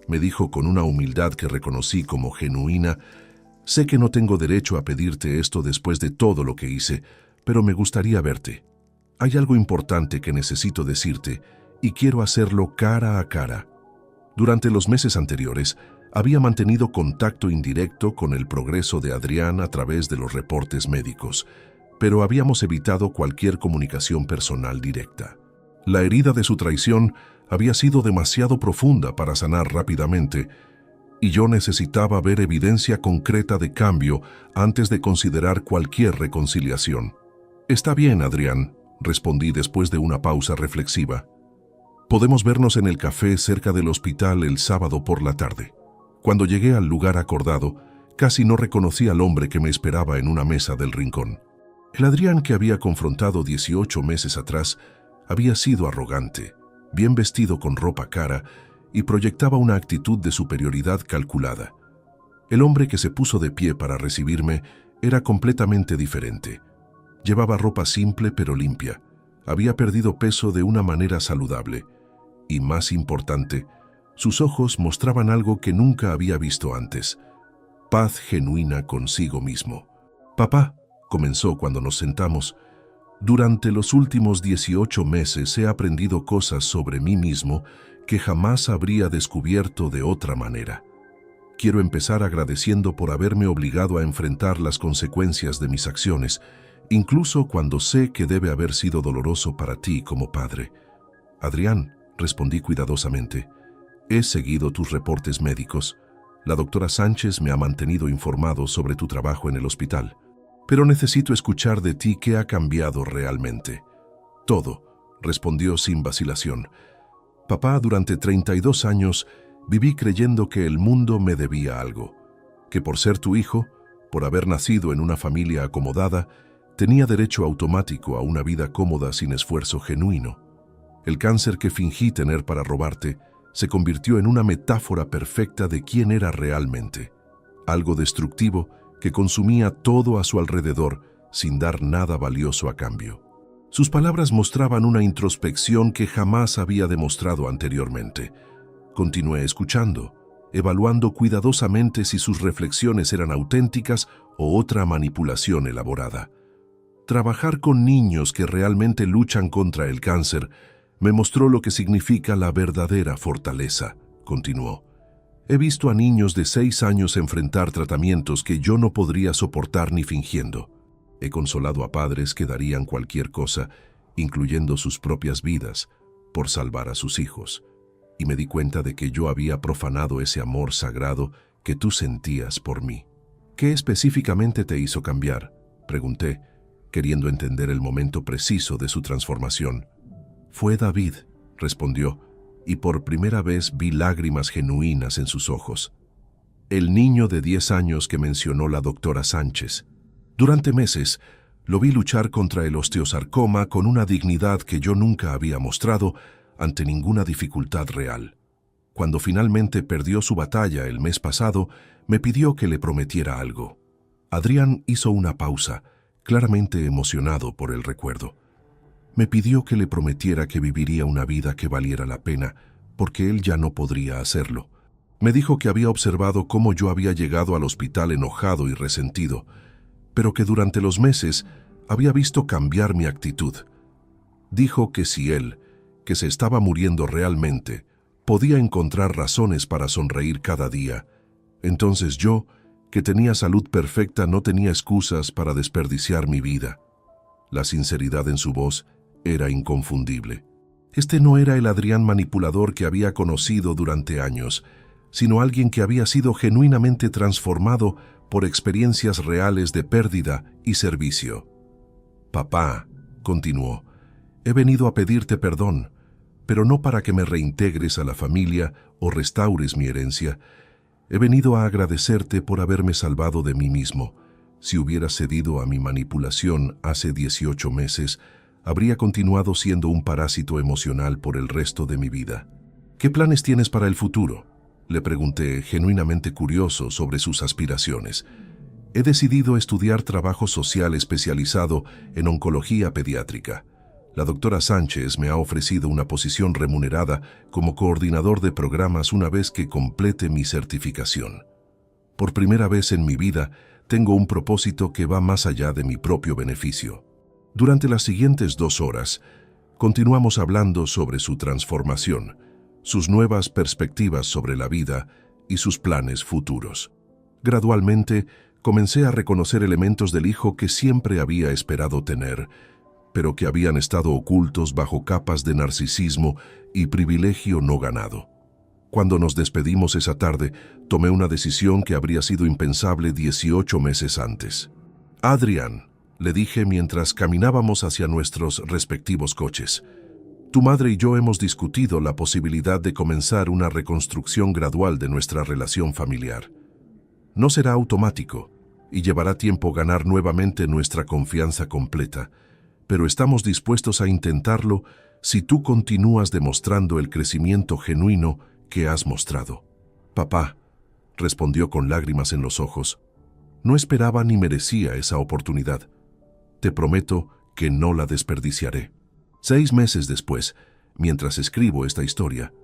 S1: me dijo con una humildad que reconocí como genuina, «sé que no tengo derecho a pedirte esto después de todo lo que hice, pero me gustaría verte. Hay algo importante que necesito decirte y quiero hacerlo cara a cara». Durante los meses anteriores, había mantenido contacto indirecto con el progreso de Adrián a través de los reportes médicos, pero habíamos evitado cualquier comunicación personal directa. La herida de su traición había sido demasiado profunda para sanar rápidamente, y yo necesitaba ver evidencia concreta de cambio antes de considerar cualquier reconciliación. «Está bien, Adrián», respondí después de una pausa reflexiva. «Podemos vernos en el café cerca del hospital el sábado por la tarde». Cuando llegué al lugar acordado, casi no reconocí al hombre que me esperaba en una mesa del rincón. El Adrián que había confrontado 18 meses atrás había sido arrogante, bien vestido con ropa cara y proyectaba una actitud de superioridad calculada. El hombre que se puso de pie para recibirme era completamente diferente. Llevaba ropa simple pero limpia, había perdido peso de una manera saludable y, más importante, sus ojos mostraban algo que nunca había visto antes: paz genuina consigo mismo. «Papá», comenzó cuando nos sentamos, «durante los últimos 18 meses he aprendido cosas sobre mí mismo que jamás habría descubierto de otra manera. Quiero empezar agradeciendo por haberme obligado a enfrentar las consecuencias de mis acciones, incluso cuando sé que debe haber sido doloroso para ti como padre». «Adrián», respondí cuidadosamente, «he seguido tus reportes médicos. La doctora Sánchez me ha mantenido informado sobre tu trabajo en el hospital. Pero necesito escuchar de ti qué ha cambiado realmente». «Todo», respondió sin vacilación. «Papá, durante 32 años viví creyendo que el mundo me debía algo, que por ser tu hijo, por haber nacido en una familia acomodada, tenía derecho automático a una vida cómoda sin esfuerzo genuino. El cáncer que fingí tener para robarte se convirtió en una metáfora perfecta de quién era realmente, algo destructivo que consumía todo a su alrededor sin dar nada valioso a cambio». Sus palabras mostraban una introspección que jamás había demostrado anteriormente. Continué escuchando, evaluando cuidadosamente si sus reflexiones eran auténticas o otra manipulación elaborada. Trabajar con niños que realmente luchan contra el cáncer me mostró lo que significa la verdadera fortaleza, continuó. He visto a niños de 6 años enfrentar tratamientos que yo no podría soportar ni fingiendo. He consolado a padres que darían cualquier cosa, incluyendo sus propias vidas, por salvar a sus hijos. Y me di cuenta de que yo había profanado ese amor sagrado que tú sentías por mí. «¿Qué específicamente te hizo cambiar?», pregunté, queriendo entender el momento preciso de su transformación. «Fue David», respondió, y por primera vez vi lágrimas genuinas en sus ojos. «El niño de 10 años que mencionó la doctora Sánchez. Durante meses, lo vi luchar contra el osteosarcoma con una dignidad que yo nunca había mostrado ante ninguna dificultad real. Cuando finalmente perdió su batalla el mes pasado, me pidió que le prometiera algo». Adrián hizo una pausa, claramente emocionado por el recuerdo. «Me pidió que le prometiera que viviría una vida que valiera la pena, porque él ya no podría hacerlo. Me dijo que había observado cómo yo había llegado al hospital enojado y resentido. pero que durante los meses había visto cambiar mi actitud. Dijo que si él, que se estaba muriendo realmente, podía encontrar razones para sonreír cada día, entonces yo, que tenía salud perfecta, no tenía excusas para desperdiciar mi vida. La sinceridad en su voz era inconfundible. Este no era el Adrián manipulador que había conocido durante años, sino alguien que había sido genuinamente transformado por experiencias reales de pérdida y servicio. «Papá», continuó, «he venido a pedirte perdón, pero no para que me reintegres a la familia o restaures mi herencia. He venido a agradecerte por haberme salvado de mí mismo. Si hubiera cedido a mi manipulación hace 18 meses, habría continuado siendo un parásito emocional por el resto de mi vida». «¿Qué planes tienes para el futuro?», le pregunté, genuinamente curioso sobre sus aspiraciones. «He decidido estudiar trabajo social especializado en oncología pediátrica. La doctora Sánchez me ha ofrecido una posición remunerada como coordinador de programas una vez que complete mi certificación. Por primera vez en mi vida, tengo un propósito que va más allá de mi propio beneficio». Durante las siguientes 2 horas, continuamos hablando sobre su transformación, sus nuevas perspectivas sobre la vida y sus planes futuros. Gradualmente, comencé a reconocer elementos del hijo que siempre había esperado tener, pero que habían estado ocultos bajo capas de narcisismo y privilegio no ganado. Cuando nos despedimos esa tarde, tomé una decisión que habría sido impensable 18 meses antes. «Adrián», le dije mientras caminábamos hacia nuestros respectivos coches, «tu madre y yo hemos discutido la posibilidad de comenzar una reconstrucción gradual de nuestra relación familiar. No será automático y llevará tiempo ganar nuevamente nuestra confianza completa, pero estamos dispuestos a intentarlo si tú continúas demostrando el crecimiento genuino que has mostrado». «Papá», respondió con lágrimas en los ojos, «no esperaba ni merecía esa oportunidad. Te prometo que no la desperdiciaré». 6 meses después, mientras escribo esta historia,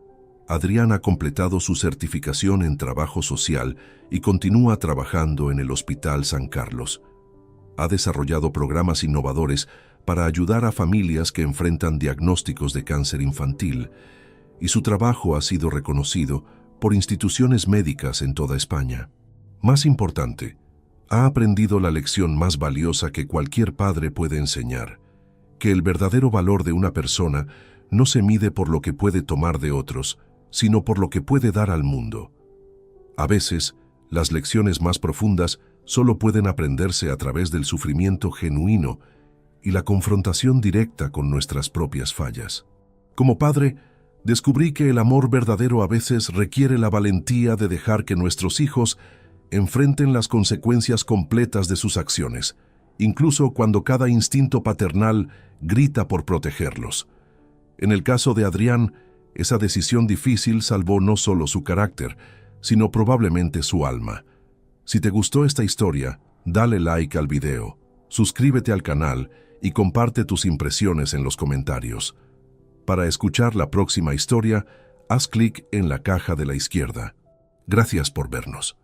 S1: Adrián ha completado su certificación en trabajo social y continúa trabajando en el Hospital San Carlos. Ha desarrollado programas innovadores para ayudar a familias que enfrentan diagnósticos de cáncer infantil, y su trabajo ha sido reconocido por instituciones médicas en toda España. Más importante, ha aprendido la lección más valiosa que cualquier padre puede enseñar, que el verdadero valor de una persona no se mide por lo que puede tomar de otros, sino por lo que puede dar al mundo. A veces, las lecciones más profundas solo pueden aprenderse a través del sufrimiento genuino y la confrontación directa con nuestras propias fallas. Como padre, descubrí que el amor verdadero a veces requiere la valentía de dejar que nuestros hijos enfrenten las consecuencias completas de sus acciones, incluso cuando cada instinto paternal grita por protegerlos. En el caso de Adrián, esa decisión difícil salvó no solo su carácter, sino probablemente su alma. Si te gustó esta historia, dale like al video, suscríbete al canal y comparte tus impresiones en los comentarios. Para escuchar la próxima historia, haz clic en la caja de la izquierda. Gracias por vernos.